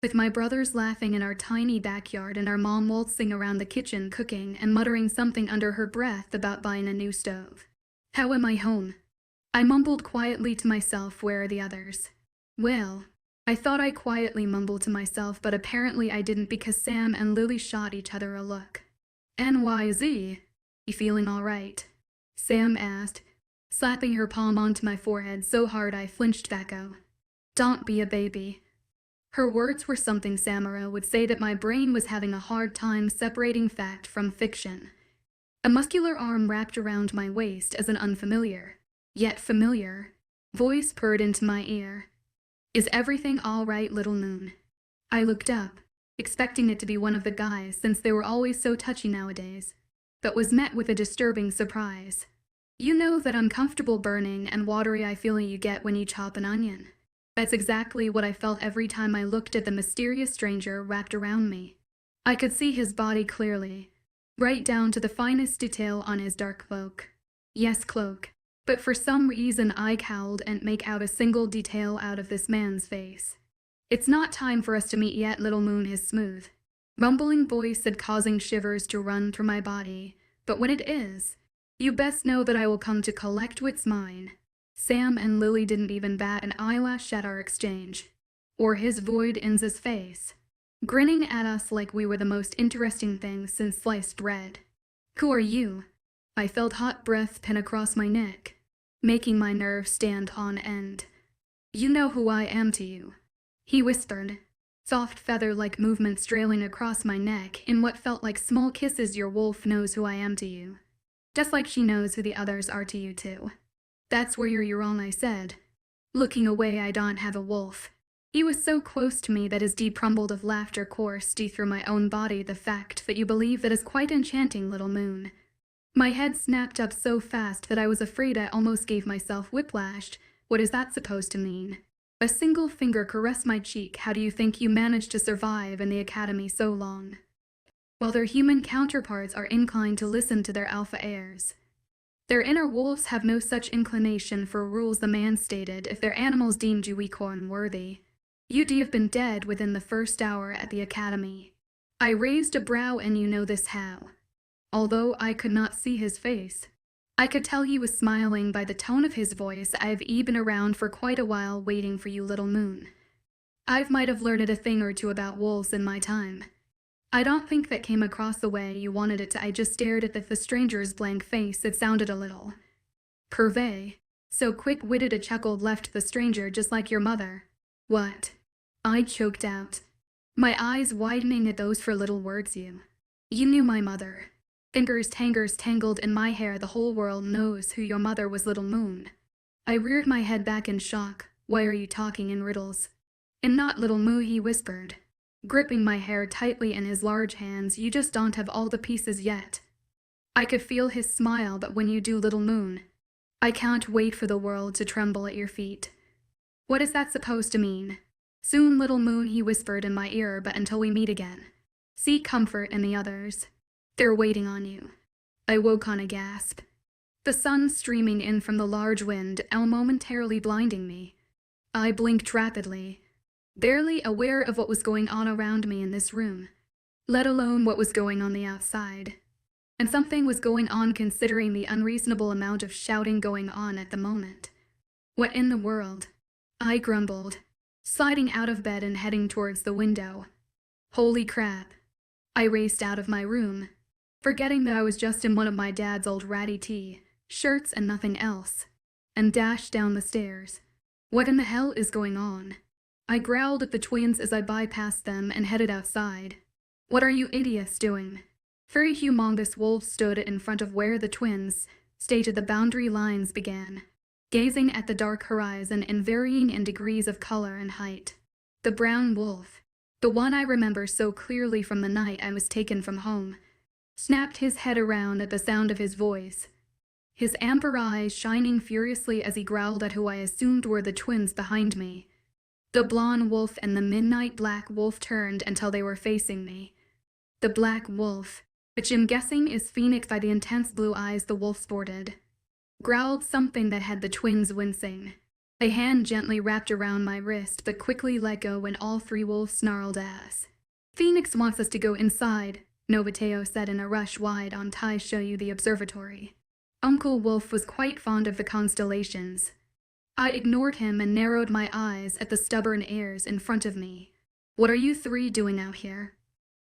with my brothers laughing in our tiny backyard and our mom waltzing around the kitchen cooking and muttering something under her breath about buying a new stove. How am I home? I mumbled quietly to myself. Where are the others? Well, I thought I quietly mumbled to myself, but apparently I didn't, because Sam and Lily shot each other a look. NYZ, you feeling all right? Sam asked, slapping her palm onto my forehead so hard I flinched back. Oh, don't be a baby. Her words were something Samara would say that my brain was having a hard time separating fact from fiction. A muscular arm wrapped around my waist as an unfamiliar, yet familiar, voice purred into my ear. Is everything all right, little moon? I looked up, expecting it to be one of the guys since they were always so touchy nowadays, but was met with a disturbing surprise. You know that uncomfortable burning and watery eye feeling you get when you chop an onion? That's exactly what I felt every time I looked at the mysterious stranger wrapped around me. I could see his body clearly, right down to the finest detail on his dark cloak. Yes, cloak. But for some reason I cowled and make out a single detail out of this man's face. It's not time for us to meet yet, little moon, his smooth, rumbling voice said, causing shivers to run through my body. But when it is, you best know that I will come to collect what's mine. Sam and Lily didn't even bat an eyelash at our exchange, or his void in his face, grinning at us like we were the most interesting thing since sliced bread. Who are you? I felt hot breath pin across my neck, making my nerves stand on end. You know who I am to you, he whispered, soft feather-like movements trailing across my neck in what felt like small kisses. Your wolf knows who I am to you, just like she knows who the others are to you too. That's where you're wrong, I said, looking away. I don't have a wolf. He was so close to me that his deep rumble of laughter coursed through my own body. The fact that you believe that is quite enchanting, little moon. My head snapped up so fast that I was afraid I almost gave myself whiplash. What is that supposed to mean? A single finger caressed my cheek. How do you think you managed to survive in the academy so long, while their human counterparts are inclined to listen to their alpha heirs? Their inner wolves have no such inclination for rules, the man stated. If their animals deemed you weak or unworthy, you'd have been dead within the first hour at the academy. I raised a brow. And you know this how? Although I could not see his face, I could tell he was smiling by the tone of his voice. I've been around for quite a while waiting for you, little moon. I might have learned a thing or two about wolves in my time. I don't think that came across the way you wanted it to. I just stared at the stranger's blank face. It sounded a little pervy. So quick-witted a chuckle left the stranger. Just like your mother. What? I choked out, my eyes widening at those four little words. You knew my mother. Fingers tangled in my hair. The whole world knows who your mother was, little moon. I reared my head back in shock. Why are you talking in riddles? And not, little moo, he whispered, gripping my hair tightly in his large hands. You just don't have all the pieces yet. I could feel his smile, but when you do, little moon, I can't wait for the world to tremble at your feet. What is that supposed to mean? Soon, little moon, he whispered in my ear, but until we meet again, seek comfort in the others. They're waiting on you. I woke on a gasp. The sun streaming in from the large wind, momentarily blinding me. I blinked rapidly, barely aware of what was going on around me in this room, let alone what was going on the outside. And something was going on considering the unreasonable amount of shouting going on at the moment. What in the world? I grumbled, sliding out of bed and heading towards the window. Holy crap. I raced out of my room, forgetting that I was just in one of my dad's old ratty shirts and nothing else, and dashed down the stairs. What in the hell is going on? I growled at the twins as I bypassed them and headed outside. What are you idiots doing? Three humongous wolves stood in front of where the twins stated the boundary lines began, gazing at the dark horizon and varying in degrees of color and height. The brown wolf, the one I remember so clearly from the night I was taken from home, snapped his head around at the sound of his voice, his amber eyes shining furiously as he growled at who I assumed were the twins behind me. The blonde wolf and the midnight black wolf turned until they were facing me. The black wolf, which I'm guessing is Phoenix by the intense blue eyes the wolf sported, growled something that had the twins wincing. A hand gently wrapped around my wrist but quickly let go when all three wolves snarled as. Phoenix wants us to go inside, Novateo said in a rush. Why don't I show you the observatory? Uncle Wolf was quite fond of the constellations. I ignored him and narrowed my eyes at the stubborn heirs in front of me. What are you three doing out here?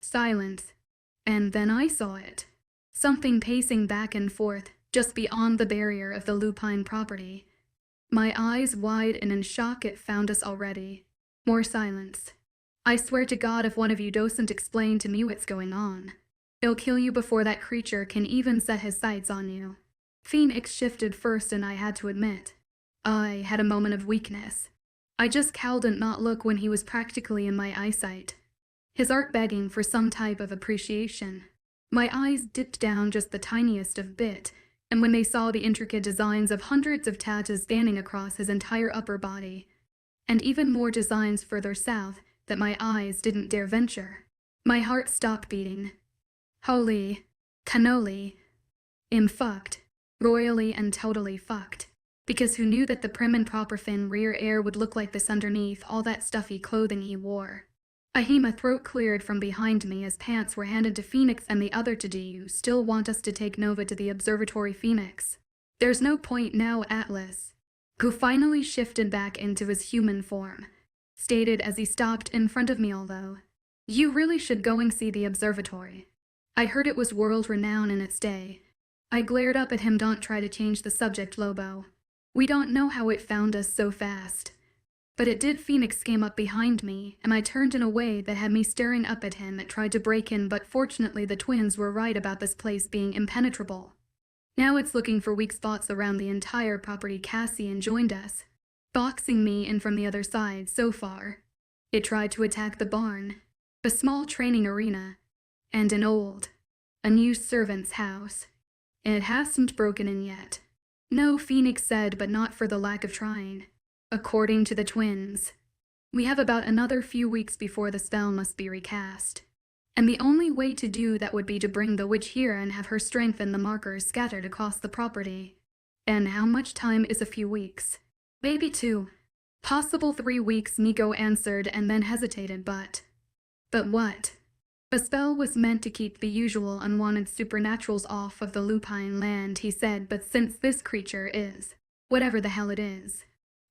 Silence. And then I saw it. Something pacing back and forth just beyond the barrier of the Lupine property. My eyes wide and in shock. It found us already. More silence. I swear to God, if one of you doesn't explain to me what's going on, it'll kill you before that creature can even set his sights on you. Phoenix shifted first, and I had to admit, I had a moment of weakness. I just cowed and not look when he was practically in my eyesight, his art begging for some type of appreciation. My eyes dipped down just the tiniest of bit, and when they saw the intricate designs of hundreds of tattoos spanning across his entire upper body, and even more designs further south that my eyes didn't dare venture, my heart stopped beating. Holy cannoli. I'm fucked. Royally and totally fucked. Because who knew that the prim and proper fin rear air would look like this underneath all that stuffy clothing he wore? A hema throat cleared from behind me as pants were handed to Phoenix and the other to Do you still want us to take Nova to the observatory, Phoenix? There's no point now, Atlas, who finally shifted back into his human form, stated as he stopped in front of me. Although, you really should go and see the observatory. I heard it was world-renowned in its day. I glared up at him. Don't try to change the subject, Lobo. We don't know how it found us so fast. But it did. Phoenix came up behind me, and I turned in a way that had me staring up at him. It tried to break in, but fortunately the twins were right about this place being impenetrable. Now it's looking for weak spots around the entire property. Cassian joined us, boxing me in from the other side. So far, it tried to attack the barn, a small training arena, and a new servant's house. It hasn't broken in yet. No, Phoenix said, but not for the lack of trying. According to the twins, we have about another few weeks before the spell must be recast. And the only way to do that would be to bring the witch here and have her strengthen the markers scattered across the property. And how much time is a few weeks? Maybe 2. Possible 3 weeks, Nico answered and then hesitated. But what? The spell was meant to keep the usual unwanted supernaturals off of the Lupine land, he said, but since this creature is, whatever the hell it is,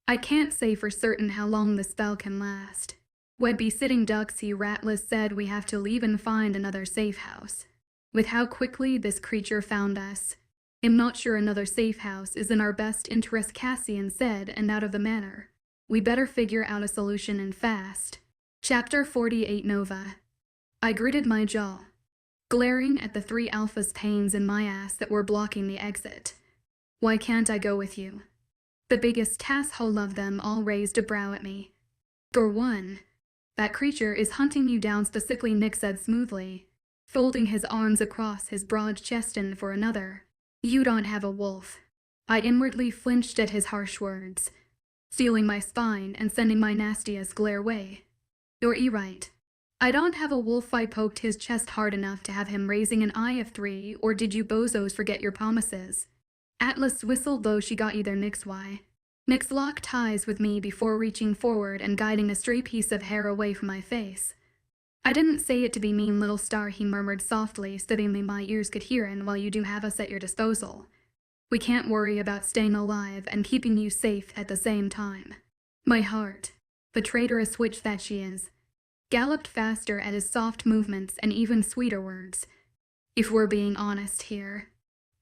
I can't say for certain how long the spell can last. We'd be sitting ducks, he Ratless said. We have to leave and find another safe house. With how quickly this creature found us, I'm not sure another safe house is in our best interest, Cassian said, and out of the manor. We better figure out a solution and fast. Chapter 48 Nova. I gritted my jaw, glaring at the 3 alphas' pains in my ass that were blocking the exit. Why can't I go with you? The biggest asshole of them all raised a brow at me. For one, that creature is hunting you down specifically, Nick said smoothly. folding his arms across his broad chest and for another. You don't have a wolf. I inwardly flinched at his harsh words, stealing my spine and sending my nastiest glare away. You're right. I don't have a wolf. I poked his chest hard enough to have him raising an eye of 3, or did you bozos forget your promises? Atlas whistled, though she got you there. Nix locked eyes with me before reaching forward and guiding a stray piece of hair away from my face. I didn't say it to be mean, little star, he murmured softly, steadily my ears could hear, and while you do have us at your disposal, we can't worry about staying alive and keeping you safe at the same time. My heart, the traitorous witch that she is, galloped faster at his soft movements and even sweeter words. If we're being honest here,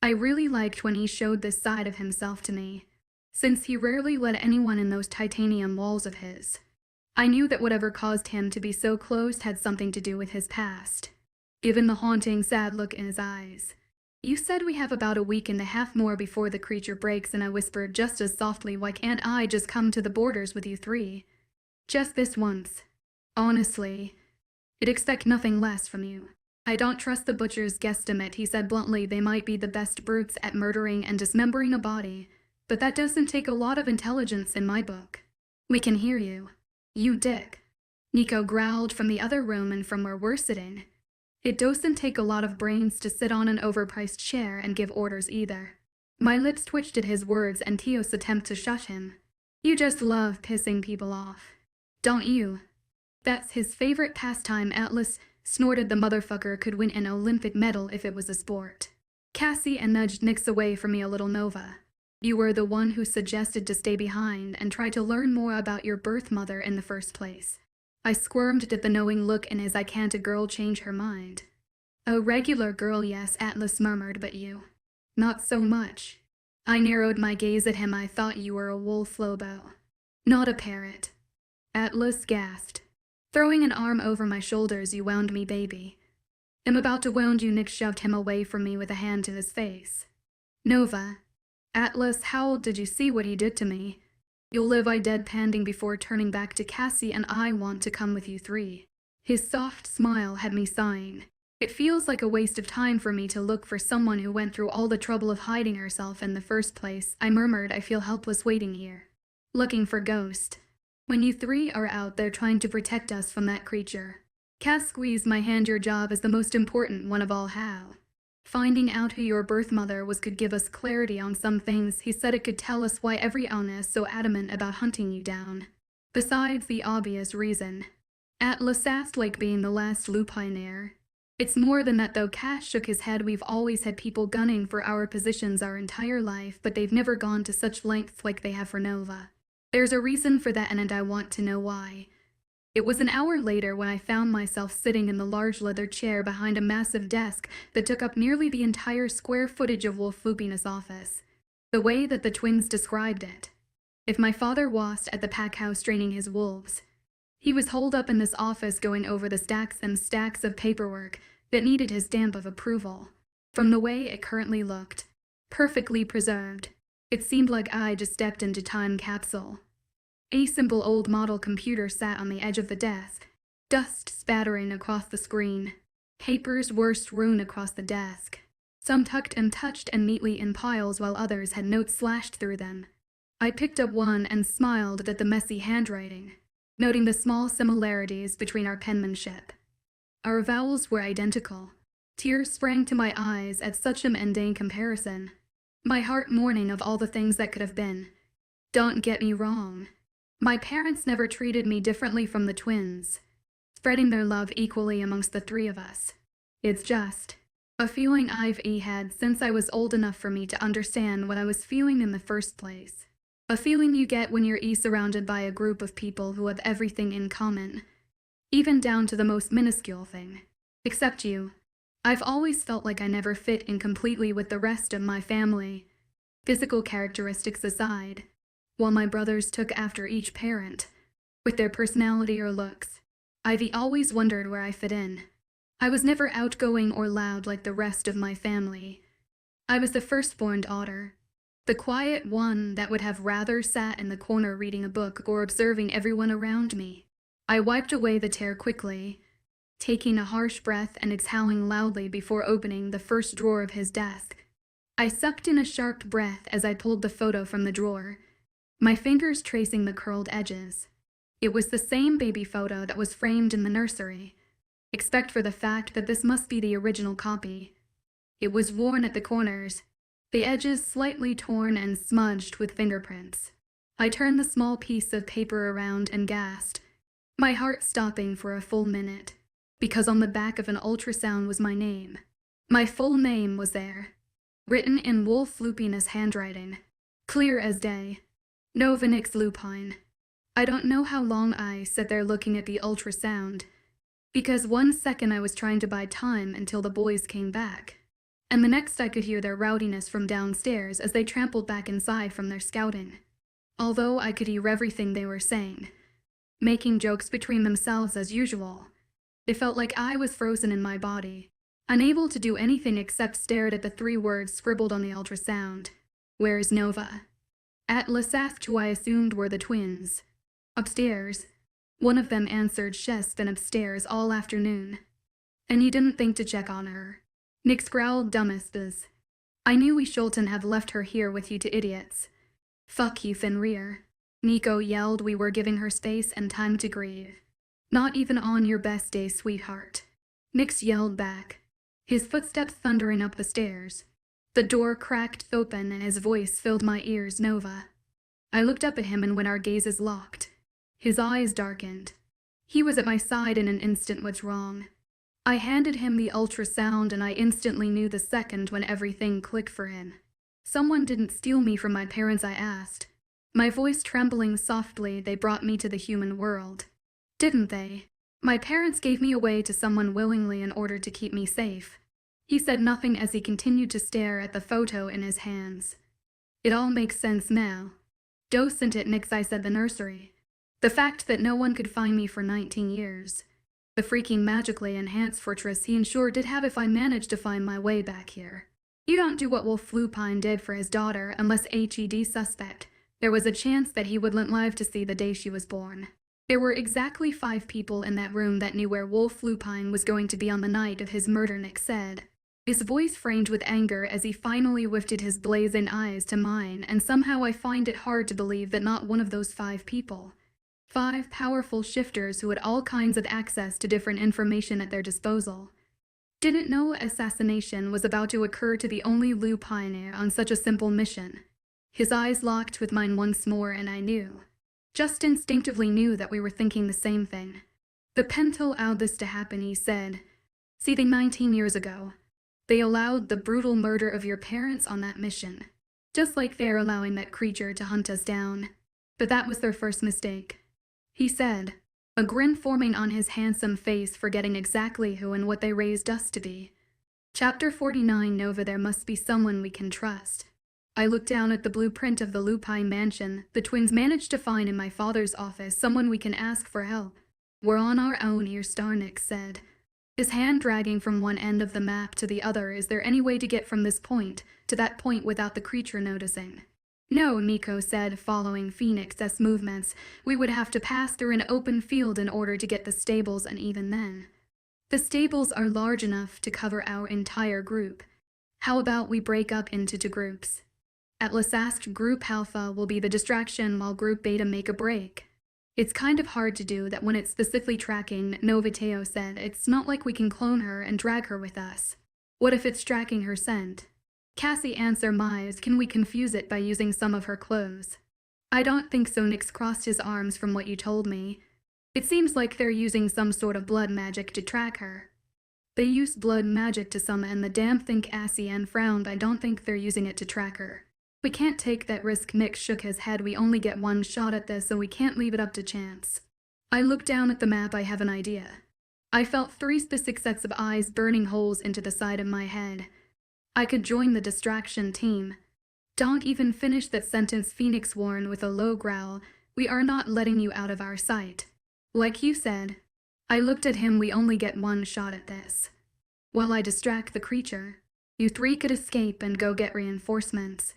I really liked when he showed this side of himself to me, since he rarely let anyone in those titanium walls of his. I knew that whatever caused him to be so closed had something to do with his past, given the haunting, sad look in his eyes. You said we have about a week and a half more before the creature breaks, and I whispered just as softly, why can't I just come to the borders with you 3? Just this once. Honestly, I'd expect nothing less from you. I don't trust the butcher's guesstimate, he said bluntly. They might be the best brutes at murdering and dismembering a body, but that doesn't take a lot of intelligence in my book. We can hear you. You dick. Nico growled from the other room and from where we're sitting. It doesn't take a lot of brains to sit on an overpriced chair and give orders either. My lips twitched at his words and Teo's attempt to shush him. You just love pissing people off, don't you? That's his favorite pastime, Atlas snorted. The motherfucker could win an Olympic medal if it was a sport. Cassie and nudged Nix away from me a little. Nova, you were the one who suggested to stay behind and try to learn more about your birth mother in the first place. I squirmed at the knowing look in his eye. Can't a girl change her mind? A regular girl, yes, Atlas murmured, but you. Not so much. I narrowed my gaze at him. I thought you were a wolf, Lobo, not a parrot. Atlas gasped, throwing an arm over my shoulders. You wound me, baby. I'm about to wound you. Nick shoved him away from me with a hand to his face. Nova. Atlas howled. Did you see what he did to me? You'll live, I deadpanned before turning back to Cassie, and I want to come with you 3. His soft smile had me sighing. It feels like a waste of time for me to look for someone who went through all the trouble of hiding herself in the first place, I murmured. I feel helpless waiting here, looking for Ghost, when you 3 are out there trying to protect us from that creature. Cass squeezed my hand. Your job is the most important one of all. How? Finding out who your birth mother was could give us clarity on some things. He said it could tell us why every owner is so adamant about hunting you down. Besides the obvious reason. Atlas asked, like being the last Lupine. It's more than that though. Cass shook his head. We've always had people gunning for our positions our entire life, but they've never gone to such lengths like they have for Nova. There's a reason for that, and I want to know why. It was an hour later when I found myself sitting in the large leather chair behind a massive desk that took up nearly the entire square footage of Wolf Lupina's office. The way that the twins described it. If my father was at the pack house training his wolves, he was holed up in this office going over the stacks and stacks of paperwork that needed his stamp of approval. From the way it currently looked, perfectly preserved, it seemed like I just stepped into time capsule. A simple old model computer sat on the edge of the desk, dust spattering across the screen. Papers were strewn across the desk, some tucked and touched and neatly in piles while others had notes slashed through them. I picked up one and smiled at the messy handwriting, noting the small similarities between our penmanship. Our vowels were identical. Tears sprang to my eyes at such a mundane comparison, my heart mourning of all the things that could have been. Don't get me wrong. My parents never treated me differently from the twins, spreading their love equally amongst the 3 of us. It's just a feeling I've had since I was old enough for me to understand what I was feeling in the first place. A feeling you get when you're surrounded by a group of people who have everything in common, even down to the most minuscule thing. Except you. I've always felt like I never fit in completely with the rest of my family, physical characteristics aside. While my brothers took after each parent, with their personality or looks, I've always wondered where I fit in. I was never outgoing or loud like the rest of my family. I was the firstborn daughter, the quiet one that would have rather sat in the corner reading a book or observing everyone around me. I wiped away the tear quickly, taking a harsh breath and exhaling loudly before opening the first drawer of his desk. I sucked in a sharp breath as I pulled the photo from the drawer, my fingers tracing the curled edges. It was the same baby photo that was framed in the nursery, except for the fact that this must be the original copy. It was worn at the corners, the edges slightly torn and smudged with fingerprints. I turned the small piece of paper around and gasped, my heart stopping for a full minute, because on the back of an ultrasound was my name. My full name was there, written in Last Lupine's handwriting, clear as day. Last Lupine. I don't know how long I sat there looking at the ultrasound, because 1 second I was trying to buy time until the boys came back, and the next I could hear their rowdiness from downstairs as they trampled back inside from their scouting. Although I could hear everything they were saying, making jokes between themselves as usual, it felt like I was frozen in my body, unable to do anything except stare at the 3 words scribbled on the ultrasound. Where's Nova? Atlas asked who I assumed were the twins. Upstairs. One of them answered she's been upstairs all afternoon. And you didn't think to check on her. Nix growled dumbest as. I knew we shouldn't have left her here with you two idiots. Fuck you, Fenrir. Nico yelled we were giving her space and time to grieve. Not even on your best day, sweetheart. Nix yelled back, his footsteps thundering up the stairs. The door cracked open and his voice filled my ears. Nova. I looked up at him, and when our gazes locked, his eyes darkened. He was at my side in an instant. What's wrong? I handed him the ultrasound, and I instantly knew the second when everything clicked for him. Someone didn't steal me from my parents, I asked, my voice trembling softly. They brought me to the human world, didn't they? My parents gave me away to someone willingly in order to keep me safe. He said nothing as he continued to stare at the photo in his hands. It all makes sense now. Docent at Nix, I said. The nursery. The fact that no one could find me for 19 years. The freaking magically enhanced fortress he ensured did have if I managed to find my way back here. You don't do what Last Lupine did for his daughter unless HED suspect. There was a chance that he would live to see the day she was born. There were exactly 5 people in that room that knew where Last Lupine was going to be on the night of his murder, Nix said, his voice framed with anger as he finally lifted his blazing eyes to mine, and somehow I find it hard to believe that not one of those 5 people, 5 powerful shifters who had all kinds of access to different information at their disposal, didn't know assassination was about to occur to the only Lupine on such a simple mission. His eyes locked with mine once more, and I knew, just instinctively knew, that we were thinking the same thing. The Pentel allowed this to happen, he said. See, 19 years ago, they allowed the brutal murder of your parents on that mission, just like they're allowing that creature to hunt us down. But that was their first mistake, he said, a grin forming on his handsome face, forgetting exactly who and what they raised us to be. Chapter 49. Nova. There must be someone we can trust. I looked down at the blueprint of the Lupine mansion the twins managed to find in my father's office. Someone we can ask for help. We're on our own here, Starnik said, his hand dragging from one end of the map to the other. Is there any way to get from this point to that point without the creature noticing? No, Nico said, following Phoenix's movements. We would have to pass through an open field in order to get the stables, and even then, the stables are large enough to cover our entire group. How about we break up into 2 groups? Atlas asked. Group Alpha will be the distraction while Group Beta make a break. It's kind of hard to do that when it's specifically tracking, Novateo said. It's not like we can clone her and drag her with us. What if it's tracking her scent? Cassie answered. Mize, can we confuse it by using some of her clothes? I don't think so. Nix crossed his arms. From what you told me, it seems like they're using some sort of blood magic to track her. They use blood magic to some, and the damn thing. Cassian frowned. I don't think they're using it to track her. We can't take that risk. Nix shook his head. We only get one shot at this, so we can't leave it up to chance. I looked down at the map. I have an idea. I felt 3 specific sets of eyes burning holes into the side of my head. I could join the distraction team. Don't even finish that sentence, Phoenix warned with a low growl. We are not letting you out of our sight. Like you said. I looked at him. We only get one shot at this. While I distract the creature, you 3 could escape and go get reinforcements.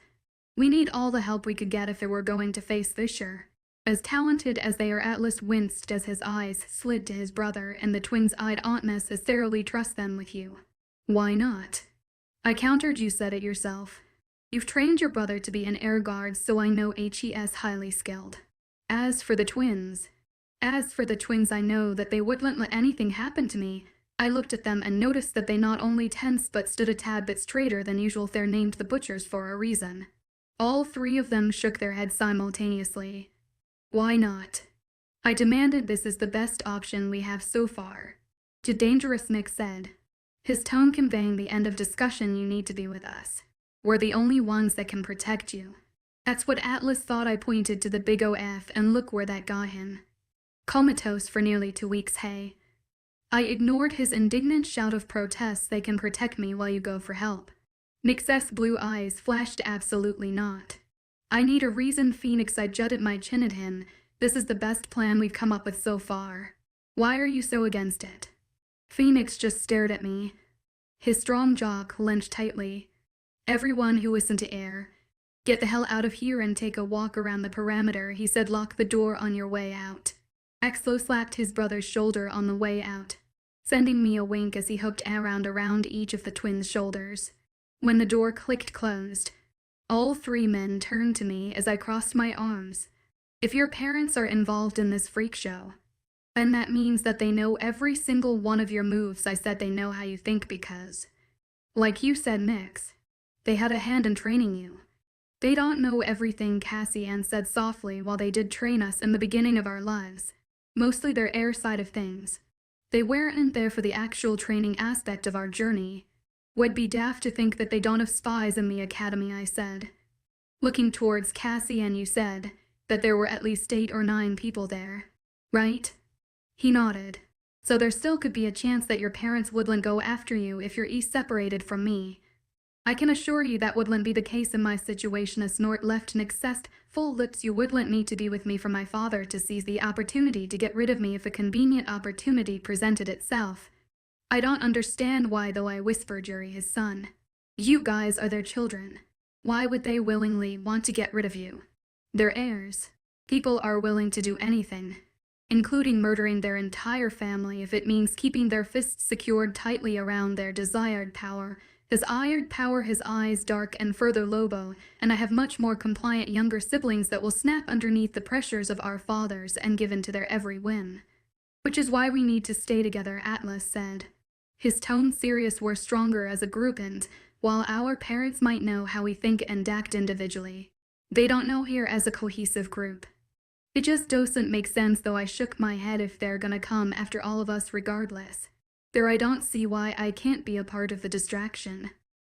We need all the help we could get if we're going to face Fisher. As talented as they are, Atlas winced as his eyes slid to his brother, and the twins eyed Aunt necessarily trust them with you. Why not? I countered, you said it yourself. You've trained your brother to be an air guard, so I know he's highly skilled. As for the twins, I know that they wouldn't let anything happen to me. I looked at them and noticed that they not only tensed but stood a tad bit straighter than usual. They're named the Butchers for a reason. All three of them shook their heads simultaneously. Why not? I demanded. This is the best option we have so far. Too dangerous, Nick said, his tone conveying the end of discussion. You need to be with us. We're the only ones that can protect you. That's what Atlas thought. I pointed to the big OF, and look where that got him. Comatose for nearly 2 weeks, hey. I ignored his indignant shout of protest. They can protect me while you go for help. Nick's blue eyes flashed. Absolutely not. I need a reason, Phoenix. I jutted my chin at him. This is the best plan we've come up with so far. Why are you so against it? Phoenix just stared at me. His strong jaw clenched tightly. Everyone who listened to air, get the hell out of here and take a walk around the perimeter, he said. Lock the door on your way out. Axlo slapped his brother's shoulder on the way out, sending me a wink as he hooked around each of the twins' shoulders. When the door clicked closed, all three men turned to me as I crossed my arms. If your parents are involved in this freak show, then that means that they know every single one of your moves. I said. They know how you think because, like you said, Mix, they had a hand in training you. They don't know everything, Cassian said softly. While they did train us in the beginning of our lives, mostly their air side of things, they weren't there for the actual training aspect of our journey. Would be daft to think that they don't have spies in the academy, I said. Looking towards Cassian, you said that there were at least 8 or 9 people there, right? He nodded. So there still could be a chance that your parents wouldn't go after you if you're separated from me. I can assure you that wouldn't be the case in my situation. A snort left Nick's full lips. You wouldn't need to be with me for my father to seize the opportunity to get rid of me if a convenient opportunity presented itself. I don't understand why, though, I whispered. You're his son. You guys are their children. Why would they willingly want to get rid of you? They're heirs. People are willing to do anything, including murdering their entire family if it means keeping their fists secured tightly around their desired power. His eyes dark and further Lobo, and I have much more compliant younger siblings that will snap underneath the pressures of our fathers and give in to their every whim. Which is why we need to stay together, Atlas said. His tone serious. We're stronger as a group, and while our parents might know how we think and act individually, they don't know here as a cohesive group. It just doesn't make sense, though. I shook my head. If they're gonna come after all of us regardless, there I don't see why I can't be a part of the distraction.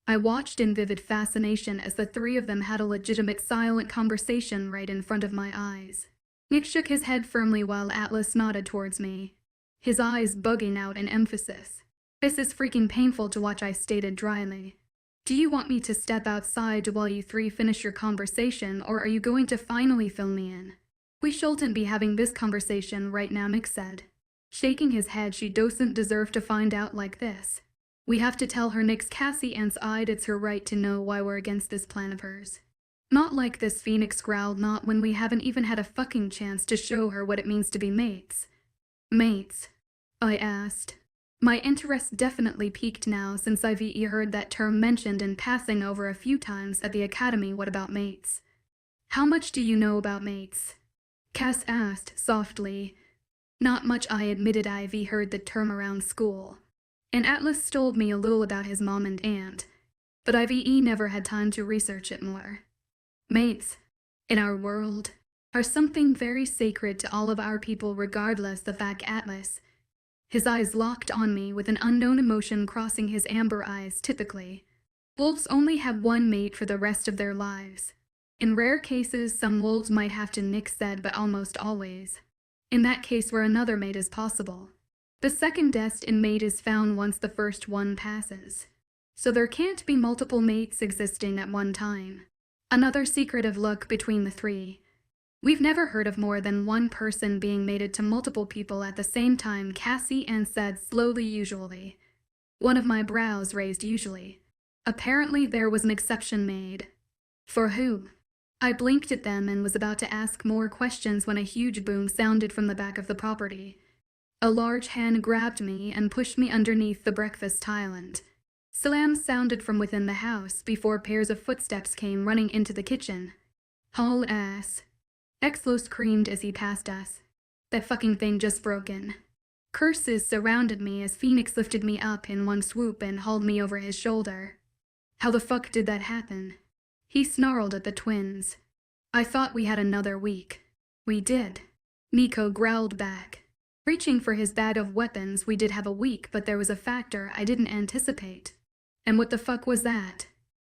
I watched in vivid fascination as the three of them had a legitimate silent conversation right in front of my eyes. Nick shook his head firmly while Atlas nodded towards me, his eyes bugging out in emphasis. This is freaking painful to watch, I stated dryly. Do you want me to step outside while you three finish your conversation, or are you going to finally fill me in? We shouldn't be having this conversation right now, Mick said, shaking his head. She doesn't deserve to find out like this. We have to tell her. Nick's Cassian's eyed. It's her right to know why we're against this plan of hers. Not like this, Phoenix growled. Not when we haven't even had a fucking chance to show her what it means to be mates. Mates? I asked. My interest definitely peaked now since I've heard that term mentioned in passing over a few times at the academy. What about mates? How much do you know about mates? Cass asked softly. Not much, I admitted. I've heard the term around school, and Atlas told me a little about his mom and aunt, but I've never had time to research it more. Mates, in our world, are something very sacred to all of our people regardless the fact. Atlas, his eyes locked on me with an unknown emotion crossing his amber eyes. Typically, wolves only have one mate for the rest of their lives. In rare cases, some wolves might have to, Nick said, but almost always, in that case where another mate is possible, the second-best in mate is found once the first one passes. So there can't be multiple mates existing at one time. Another secretive look between the three. We've never heard of more than one person being mated to multiple people at the same time, Cassian said slowly. Usually. One of my brows raised. Usually. Apparently there was an exception made. For who? I blinked at them and was about to ask more questions when a huge boom sounded from the back of the property. A large hand grabbed me and pushed me underneath the breakfast island. Slams sounded from within the house before pairs of footsteps came running into the kitchen. Haul ass. Exlo screamed as he passed us. That fucking thing just broke in. Curses surrounded me as Phoenix lifted me up in one swoop and hauled me over his shoulder. How the fuck did that happen? He snarled at the twins. I thought we had another week. We did. Nico growled back. Reaching for his bag of weapons, we did have a week, but there was a factor I didn't anticipate. And what the fuck was that?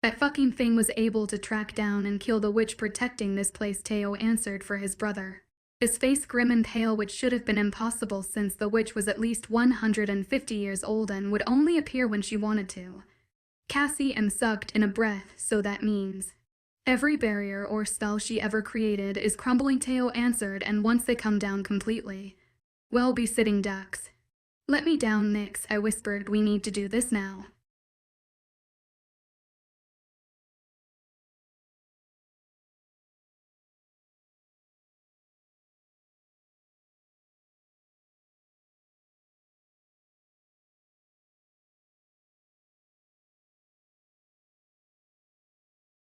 That fucking thing was able to track down and kill the witch protecting this place, Teo answered for his brother. His face grim and pale, which should have been impossible since the witch was at least 150 years old and would only appear when she wanted to. Cassie sucked in a breath, so that means every barrier or spell she ever created is crumbling, Teo answered, and once they come down completely, well, be sitting ducks. Let me down, Nix, I whispered, we need to do this now.